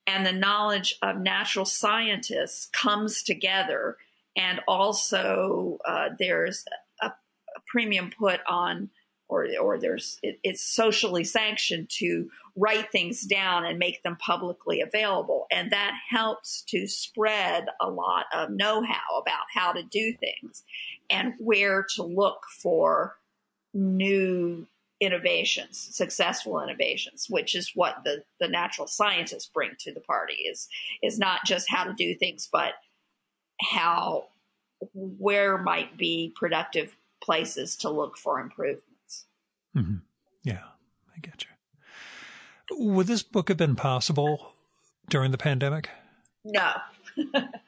and the knowledge of natural scientists comes together. And also there's a premium put on, or it's socially sanctioned to write things down and make them publicly available. And that helps to spread a lot of know-how about how to do things and where to look for new innovations, successful innovations, which is what the natural scientists bring to the party, is not just how to do things, but where might be productive places to look for improvements. Mm-hmm. Yeah, I get you. Would this book have been possible during the pandemic? No.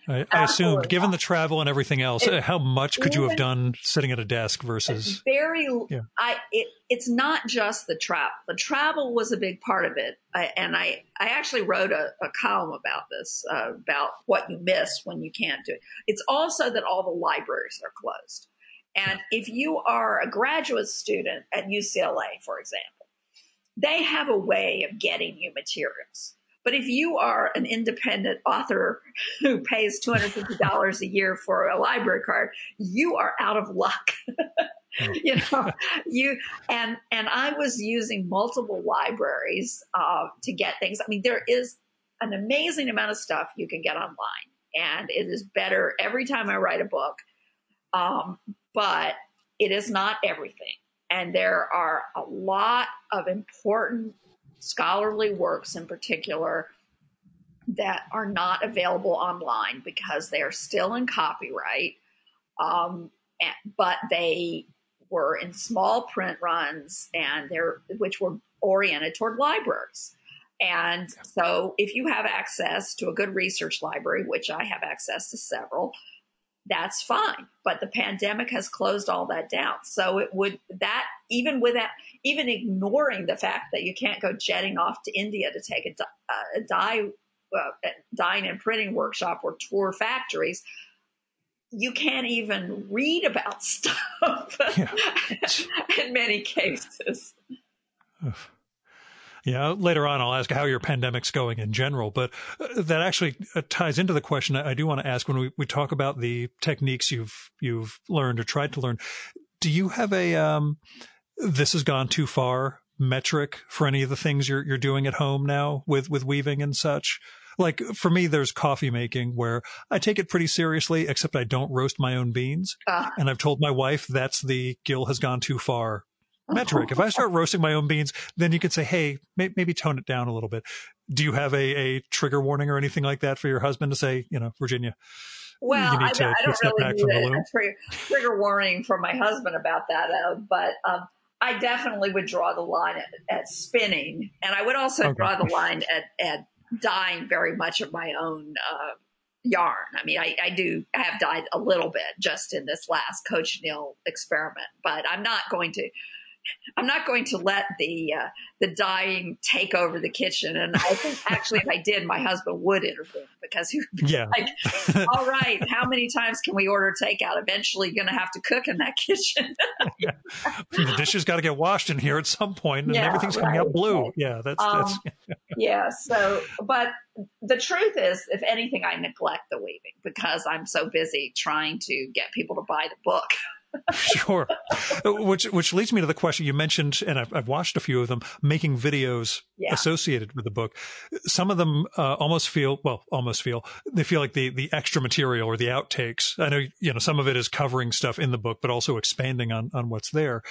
I assumed, given the travel and everything else, how much could you have done sitting at a desk versus? It's not just the travel. The travel was a big part of it. I actually wrote a column about this, about what you miss when you can't do it. It's also that all the libraries are closed. And if you are a graduate student at UCLA, for example, they have a way of getting you materials. But if you are an independent author who pays $250 a year for a library card, you are out of luck. And I was using multiple libraries to get things. I mean, there is an amazing amount of stuff you can get online, and it is better every time I write a book. But it is not everything. And there are a lot of important scholarly works in particular that are not available online because they are still in copyright, but they were in small print runs, and which were oriented toward libraries. And so if you have access to a good research library, which I have access to several, that's fine. But the pandemic has closed all that down. So even ignoring the fact that you can't go jetting off to India to take a dyeing and printing workshop or tour factories, you can't even read about stuff in many cases. Yeah, later on I'll ask how your pandemic's going in general, but that actually ties into the question I do want to ask when we talk about the techniques you've learned or tried to learn. Do you have a this has gone too far metric for any of the things you're doing at home now with weaving and such? Like for me, there's coffee making where I take it pretty seriously, except I don't roast my own beans. And I've told my wife that's the Gil has gone too far metric. If I start roasting my own beans, then you could say, hey, maybe tone it down a little bit. Do you have a trigger warning or anything like that for your husband to say, Virginia, well, you need to I don't step really back from the need loom? a trigger warning from my husband about that, but I definitely would draw the line at spinning. And I would also draw the line at dyeing very much of my own yarn. I mean, I have dyed a little bit just in this last cochineal experiment, but I'm not going to let the dyeing take over the kitchen. And I think actually if I did, my husband would intervene because he would be like, all right, how many times can we order takeout? Eventually you're going to have to cook in that kitchen. The dishes got to get washed in here at some point and everything's coming out blue. Yeah, that's Yeah. So, but the truth is, if anything, I neglect the weaving because I'm so busy trying to get people to buy the book. Sure. Which leads me to the question you mentioned, and I've watched a few of them, making videos associated with the book. Some of them they feel like the extra material or the outtakes. I know, some of it is covering stuff in the book, but also expanding on what's there.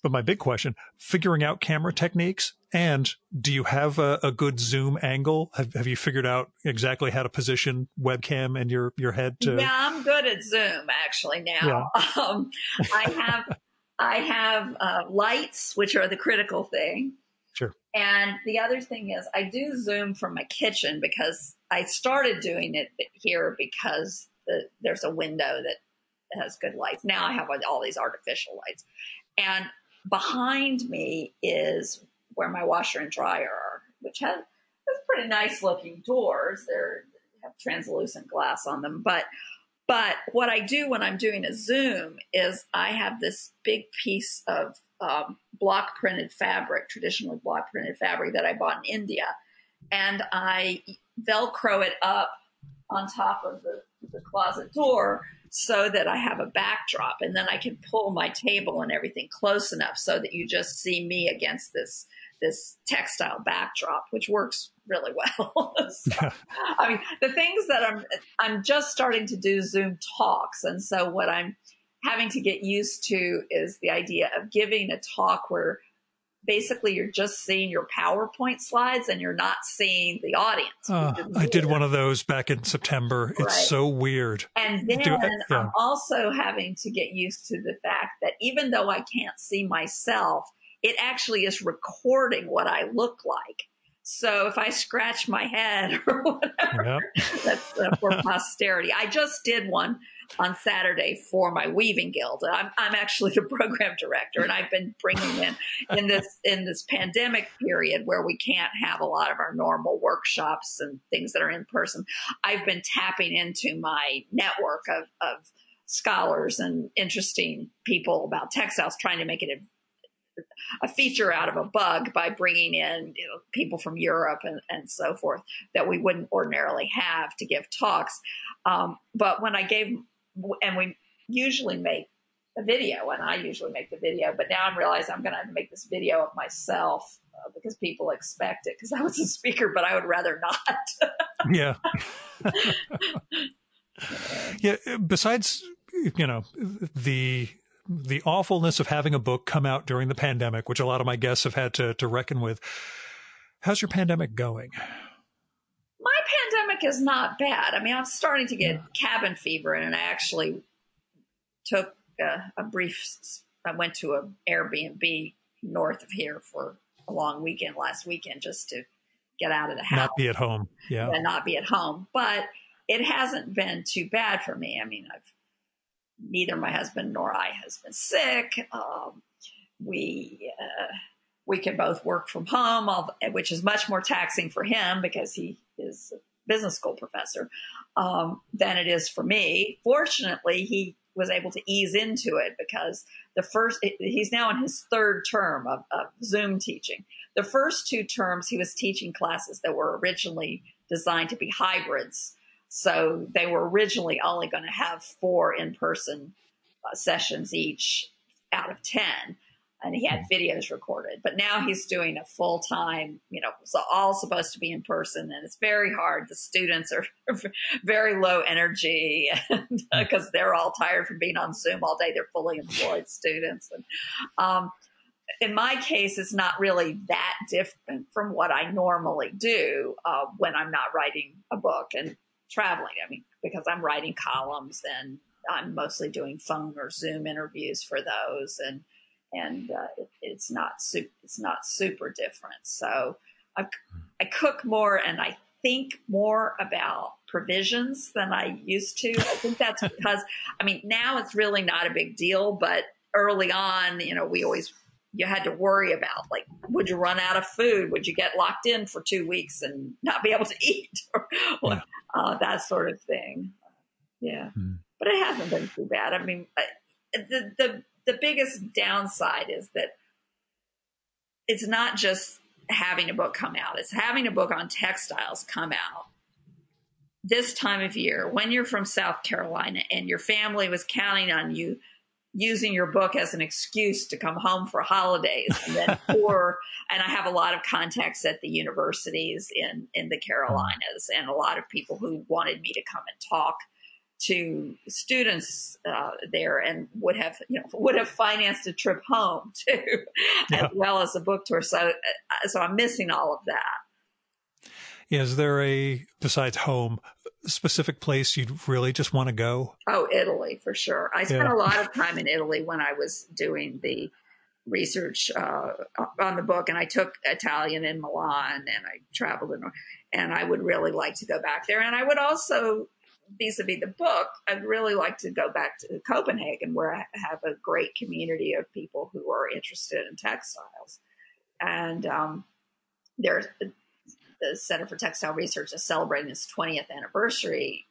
But my big question, figuring out camera techniques, and do you have a good zoom angle? Have you figured out exactly how to position webcam and your head to? Yeah, I'm good at Zoom actually now. Yeah. I have lights, which are the critical thing. Sure. And the other thing is I do Zoom from my kitchen because I started doing it here because there's a window that has good lights. Now I have all these artificial lights. And behind me is where my washer and dryer are, which has pretty nice looking doors. They have translucent glass on them. But what I do when I'm doing a Zoom is I have this big piece of block printed fabric, traditionally block printed fabric that I bought in India. And I Velcro it up on top of the closet door so that I have a backdrop, and then I can pull my table and everything close enough so that you just see me against this textile backdrop, which works really well. So, I mean, the things that I'm just starting to do Zoom talks, and so what I'm having to get used to is the idea of giving a talk where basically you're just seeing your PowerPoint slides and you're not seeing the audience. I did one of those back in September. It's so weird. And then I'm also having to get used to the fact that even though I can't see myself, it actually is recording what I look like. So if I scratch my head or whatever, that's for posterity. I just did one on Saturday for my weaving guild. I'm actually the program director, and I've been bringing in this pandemic period where we can't have a lot of our normal workshops and things that are in person. I've been tapping into my network of scholars and interesting people about textiles, trying to make it a feature out of a bug by bringing in people from Europe and so forth that we wouldn't ordinarily have to give talks. But when I gave, and we usually make a video, and I usually make the video, but now I'm realizing I'm going to have to make this video of myself because people expect it because I was a speaker, but I would rather not. Yeah. Yeah. Besides, the awfulness of having a book come out during the pandemic, which a lot of my guests have had to reckon with. How's your pandemic going? My pandemic is not bad. I mean, I'm starting to get cabin fever, and I actually took I went to an Airbnb north of here for a long weekend last weekend just to get out of the house. Not be at home. Yeah. And not be at home. But it hasn't been too bad for me. I mean, neither my husband nor I has been sick. We can both work from home, which is much more taxing for him because he is a business school professor than it is for me. Fortunately, he was able to ease into it because he's now in his third term of Zoom teaching. The first 2 terms, he was teaching classes that were originally designed to be hybrids. So they were originally only going to have 4 in-person sessions each out of 10. And he had videos recorded. But now he's doing a full-time, so all supposed to be in person. And it's very hard. The students are very low energy because they're all tired from being on Zoom all day. They're fully employed students. And in my case, it's not really that different from what I normally do when I'm not writing a book and traveling. I mean, because I'm writing columns and I'm mostly doing phone or Zoom interviews for those, and it's not super different. So I cook more, and I think more about provisions than I used to. I think that's because, I mean, now it's really not a big deal, but early on, you had to worry about, like, would you run out of food? Would you get locked in for 2 weeks and not be able to eat? That sort of thing. Yeah. But it hasn't been too bad. I mean, the biggest downside is that it's not just having a book come out. It's having a book on textiles come out this time of year when you're from South Carolina and your family was counting on you using your book as an excuse to come home for holidays. And then and I have a lot of contacts at the universities in the Carolinas and a lot of people who wanted me to come and talk to students there and would have financed a trip home too, as well as a book tour. So I'm missing all of that. Yeah, is there besides home, specific place you'd really just want to go? Oh, Italy, for sure. I spent a lot of time in Italy when I was doing the research on the book, and I took Italian in Milan, and I traveled and I would really like to go back there. And I would also, vis-a-vis the book, I'd really like to go back to Copenhagen, where I have a great community of people who are interested in textiles. And there's the Center for Textile Research is celebrating its 20th anniversary,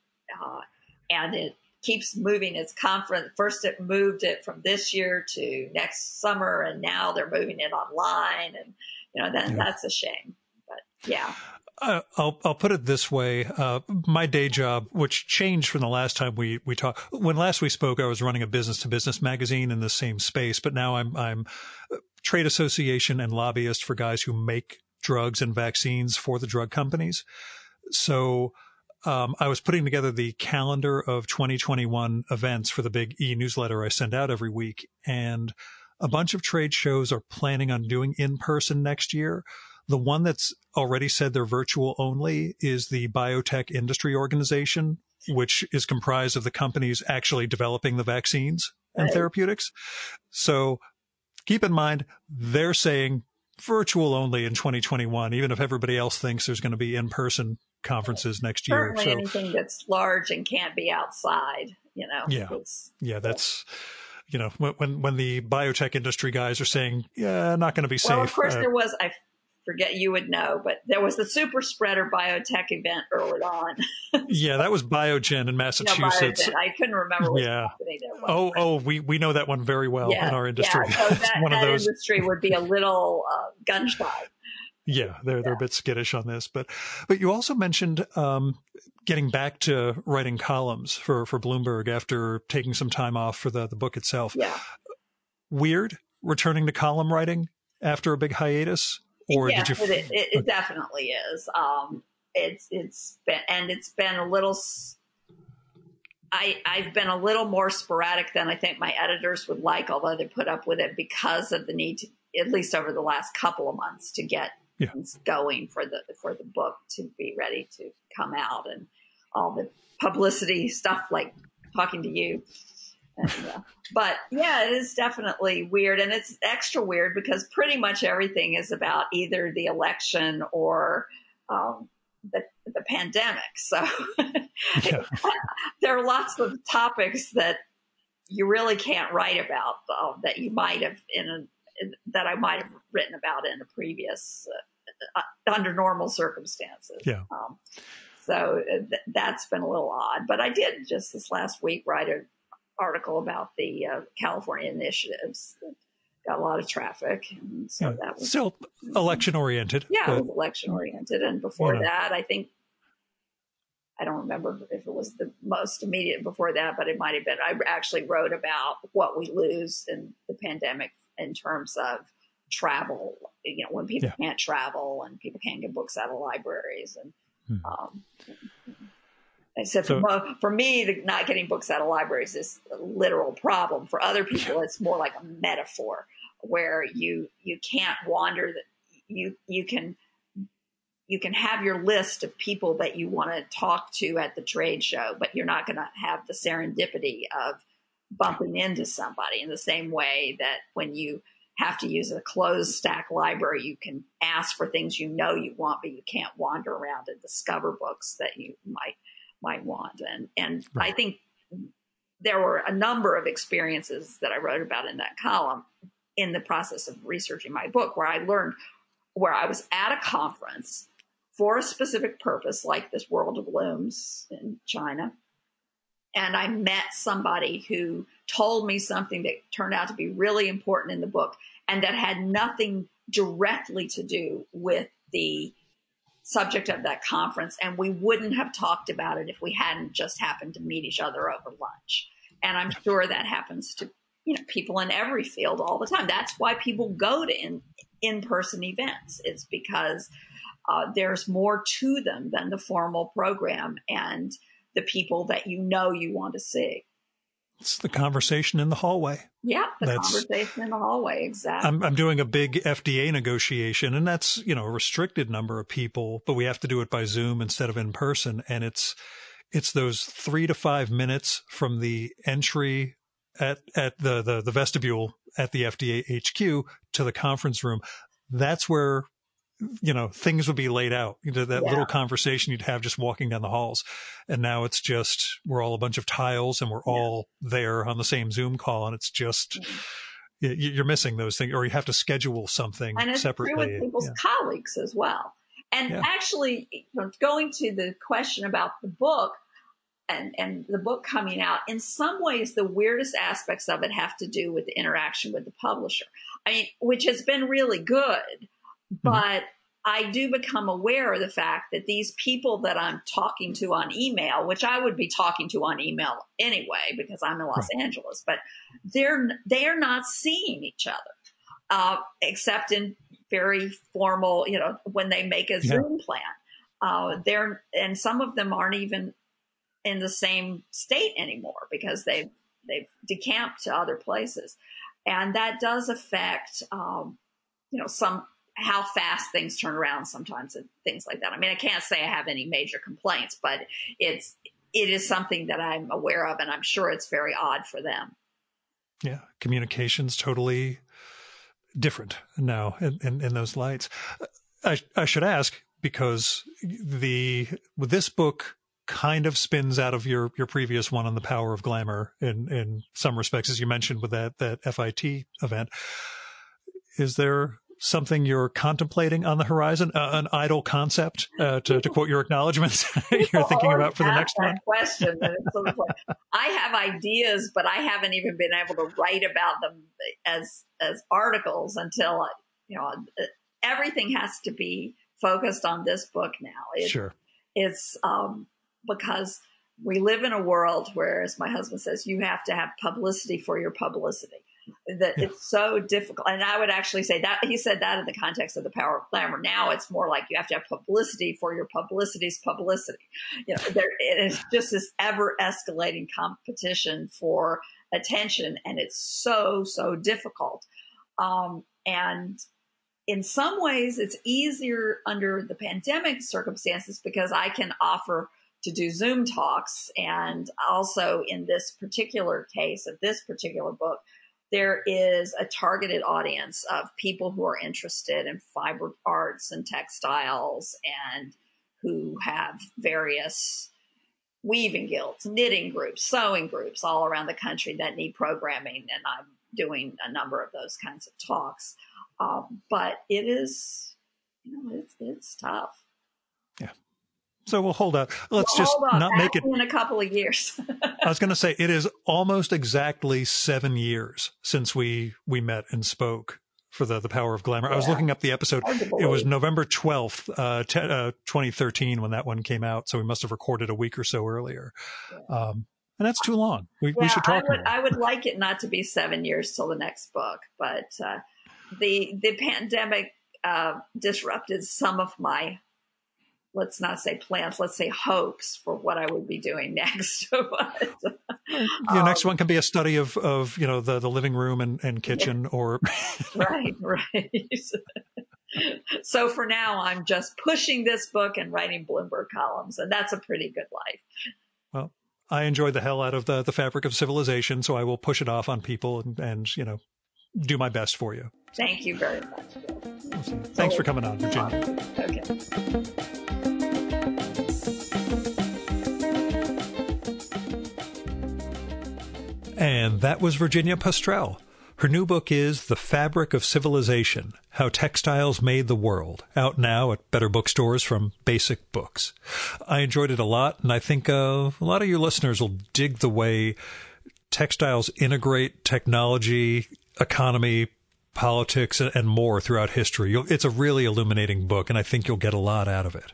and it keeps moving its conference. First, it moved it from this year to next summer, and now they're moving it online. And that's a shame. But yeah. I'll put it this way. My day job, which changed from the last time we talked. When last we spoke, I was running a business-to-business magazine in the same space, but now I'm trade association and lobbyist for guys who make drugs and vaccines for the drug companies. So I was putting together the calendar of 2021 events for the big e-newsletter I send out every week. And a bunch of trade shows are planning on doing in-person next year. The one that's already said they're virtual only is the Biotech Industry Organization, which is comprised of the companies actually developing the vaccines and therapeutics. So keep in mind, they're saying virtual only in 2021, even if everybody else thinks there's going to be in-person conferences next year. Certainly anything that's large and can't be outside, Yeah, that's, when the biotech industry guys are saying, not going to be safe. Well, of course there was, I forget, you would know, but there was the super spreader biotech event early on. Yeah, that was Biogen in Massachusetts. Biogen. I couldn't remember what company that was. We know that one very well in our industry. Yeah, so that industry would be a little gun shy. Yeah, they're a bit skittish on this, but you also mentioned getting back to writing columns for Bloomberg after taking some time off for the book itself. Yeah, weird returning to column writing after a big hiatus, or did you? It definitely is. It's been a little. I've been a little more sporadic than I think my editors would like, although they put up with it because of the need to, at least over the last couple of months, to get things going for the book to be ready to come out, and all the publicity stuff like talking to you. And, but yeah, it is definitely weird, and it's extra weird because pretty much everything is about either the election or the pandemic. So there are lots of topics that you really can't write about that you might have that I might have written about in a previous under normal circumstances. Yeah. So that's been a little odd, but I did just this last week write an article about the California initiatives. Got a lot of traffic, and so that was still election oriented. Yeah, it was election oriented, and before that, I don't remember if it was the most immediate before that, but it might have been. I actually wrote about what we lose in the pandemic in terms of travel. When people can't travel and people can't get books out of libraries, and I said, for me, not getting books out of libraries is a literal problem. For other people, it's more like a metaphor where you can't wander. That you can have your list of people that you want to talk to at the trade show, but you're not going to have the serendipity of bumping into somebody in the same way that when you have to use a closed stack library, you can ask for things you want, but you can't wander around and discover books that you might want. And I think there were a number of experiences that I wrote about in that column in the process of researching my book, where I learned where I was at a conference for a specific purpose, like this World of Looms in China. And I met somebody who told me something that turned out to be really important in the book, and that had nothing directly to do with the subject of that conference, and we wouldn't have talked about it if we hadn't just happened to meet each other over lunch. And I'm sure that happens to people in every field all the time. That's why people go to in-person events. It's because there's more to them than the formal program and the people that you want to see. It's the conversation in the hallway. Yeah, conversation in the hallway, exactly. I'm doing a big FDA negotiation, and that's, a restricted number of people, but we have to do it by Zoom instead of in person. And it's those 3 to 5 minutes from the entry at the vestibule at the FDA HQ to the conference room. That's where things would be laid out, that little conversation you'd have just walking down the halls. And now it's just, we're all a bunch of tiles and we're all there on the same Zoom call. And it's just, you're missing those things, or you have to schedule something separately. And it's true with people's colleagues as well. And actually, going to the question about the book and the book coming out, in some ways, the weirdest aspects of it have to do with the interaction with the publisher. I mean, which has been really good. But I do become aware of the fact that these people that I'm talking to on email, which I would be talking to on email anyway, because I'm in Los Angeles, but they are not seeing each other, except in very formal, when they make a Zoom plan. And some of them aren't even in the same state anymore because they've decamped to other places. And that does affect, how fast things turn around sometimes and things like that. I mean, I can't say I have any major complaints, but it is something that I'm aware of, and I'm sure it's very odd for them. Yeah. Communication's totally different now in those lights. I should ask, because this book kind of spins out of your previous one on the power of glamour in some respects, as you mentioned with that FIT event. Is there something you're contemplating on the horizon, an idle concept, to quote your acknowledgments, you're thinking about for the next one? Question. And it's sort of like, I have ideas, but I haven't even been able to write about them as articles until, everything has to be focused on this book now. Sure. It's because we live in a world where, as my husband says, you have to have publicity for your publicity. It's so difficult. And I would actually say that he said that in the context of the power of glamour. Now it's more like you have to have publicity for your publicity's publicity. It is just this ever escalating competition for attention. And it's so, so difficult. And in some ways it's easier under the pandemic circumstances because I can offer to do Zoom talks. And also in this particular case of this particular book, there is a targeted audience of people who are interested in fiber arts and textiles and who have various weaving guilds, knitting groups, sewing groups all around the country that need programming. And I'm doing a number of those kinds of talks. But it is, it's tough. Yeah. So we'll hold out. Let's just not make it in a couple of years. I was going to say it is almost exactly 7 years since we met and spoke for the Power of Glamour. I was looking up the episode. It was November 12th, 2013 when that one came out. So we must have recorded a week or so earlier. And that's too long. We should talk more. I would like it not to be 7 years till the next book, but the pandemic disrupted some of my, let's not say plans, let's say hopes for what I would be doing next. Your next one can be a study of the living room and kitchen or. Right. So for now, I'm just pushing this book and writing Bloomberg columns, and that's a pretty good life. Well, I enjoyed the hell out of the Fabric of Civilization, so I will push it off on people and do my best for you. Thank you very much. Thanks for coming on, Virginia. Okay. And that was Virginia Postrel. Her new book is The Fabric of Civilization, How Textiles Made the World, out now at better bookstores from Basic Books. I enjoyed it a lot, and I think a lot of your listeners will dig the way textiles integrate technology, economy, politics, and more throughout history. It's a really illuminating book, and I think you'll get a lot out of it.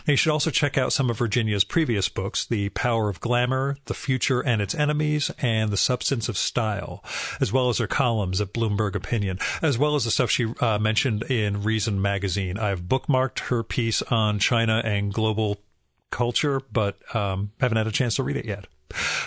Now, you should also check out some of Virginia's previous books, The Power of Glamour, The Future and Its Enemies, and The Substance of Style, as well as her columns at Bloomberg Opinion, as well as the stuff she mentioned in Reason magazine. I've bookmarked her piece on China and global culture, but haven't had a chance to read it yet.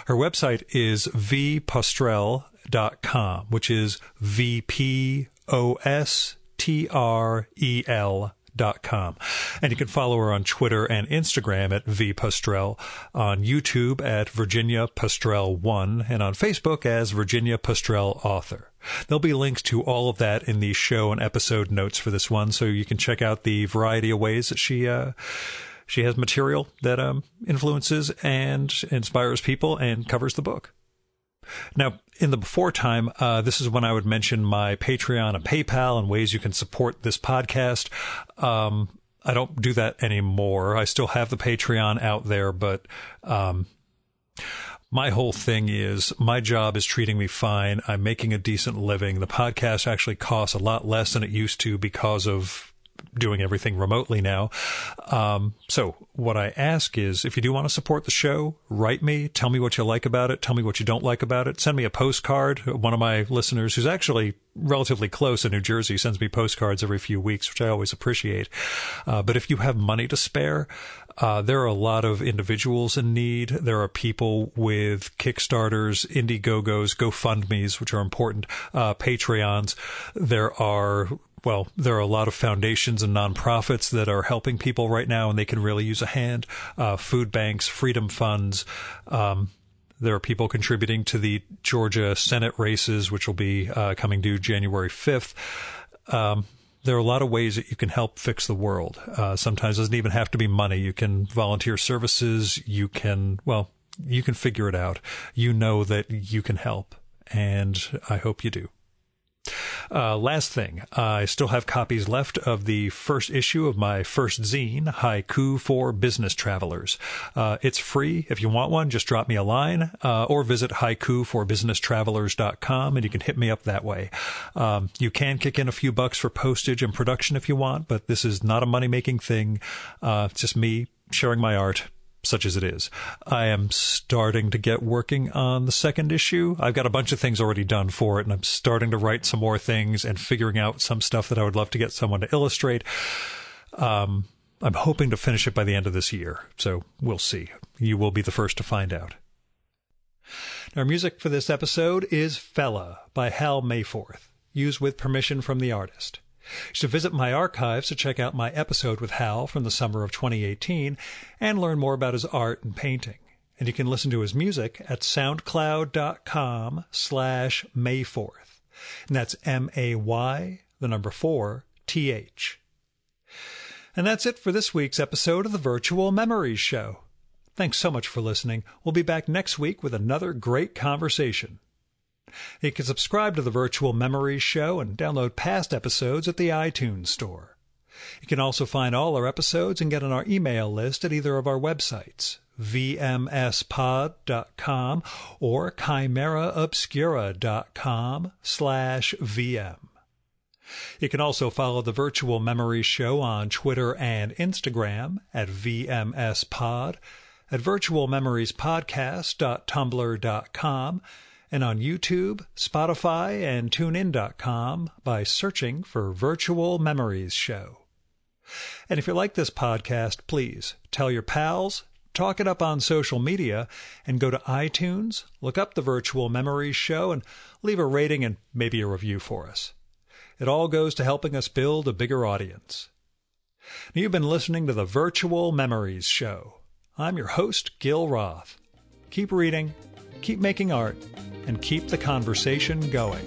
Her website is vpostrel.com, which is VPOSTREL.com. And you can follow her on Twitter and Instagram at vpostrel, on YouTube at Virginia Postrel 1, and on Facebook as Virginia Postrel Author. There'll be links to all of that in the show and episode notes for this one, so you can check out the variety of ways that she has material that influences and inspires people and covers the book. Now, in the before time, this is when I would mention my Patreon and PayPal and ways you can support this podcast. I don't do that anymore. I still have the Patreon out there, but my whole thing is my job is treating me fine. I'm making a decent living. The podcast actually costs a lot less than it used to because of doing everything remotely now. So what I ask is, if you do want to support the show, write me, tell me what you like about it, tell me what you don't like about it, send me a postcard. One of my listeners, who's actually relatively close in New Jersey, sends me postcards every few weeks, which I always appreciate. But if you have money to spare, there are a lot of individuals in need. There are people with Kickstarters, Indiegogos, GoFundMes, which are important, Patreons. There are a lot of foundations and nonprofits that are helping people right now, and they can really use a hand. Food banks, freedom funds. There are people contributing to the Georgia Senate races, which will be coming due January 5th. There are a lot of ways that you can help fix the world. Sometimes it doesn't even have to be money. You can volunteer services. You can figure it out. You know that you can help, and I hope you do. Last thing, I still have copies left of the first issue of my first zine, Haiku for Business Travelers. It's free. If you want one, just drop me a line, or visit haikuforbusinesstravelers.com, and you can hit me up that way. You can kick in a few bucks for postage and production if you want, but this is not a money-making thing. It's just me sharing my art, such as it is. I am starting to get working on the second issue. I've got a bunch of things already done for it, and I'm starting to write some more things and figuring out some stuff that I would love to get someone to illustrate. I'm hoping to finish it by the end of this year, so we'll see. You will be the first to find out. Our music for this episode is Fella by Hal Mayforth, used with permission from the artist. You should visit my archives to check out my episode with Hal from the summer of 2018 and learn more about his art and painting. And you can listen to his music at soundcloud.com/Mayforth. And that's MAY4TH. And that's it for this week's episode of the Virtual Memories Show. Thanks so much for listening. We'll be back next week with another great conversation. You can subscribe to the Virtual Memories Show and download past episodes at the iTunes Store. You can also find all our episodes and get on our email list at either of our websites, vmspod.com or chimeraobscura.com/VM. You can also follow the Virtual Memories Show on Twitter and Instagram at vmspod, at virtualmemoriespodcast.tumblr.com, and on YouTube, Spotify, and TuneIn.com by searching for Virtual Memories Show. And if you like this podcast, please tell your pals, talk it up on social media, and go to iTunes, look up the Virtual Memories Show, and leave a rating and maybe a review for us. It all goes to helping us build a bigger audience. Now, you've been listening to the Virtual Memories Show. I'm your host, Gil Roth. Keep reading, keep making art, and keep the conversation going.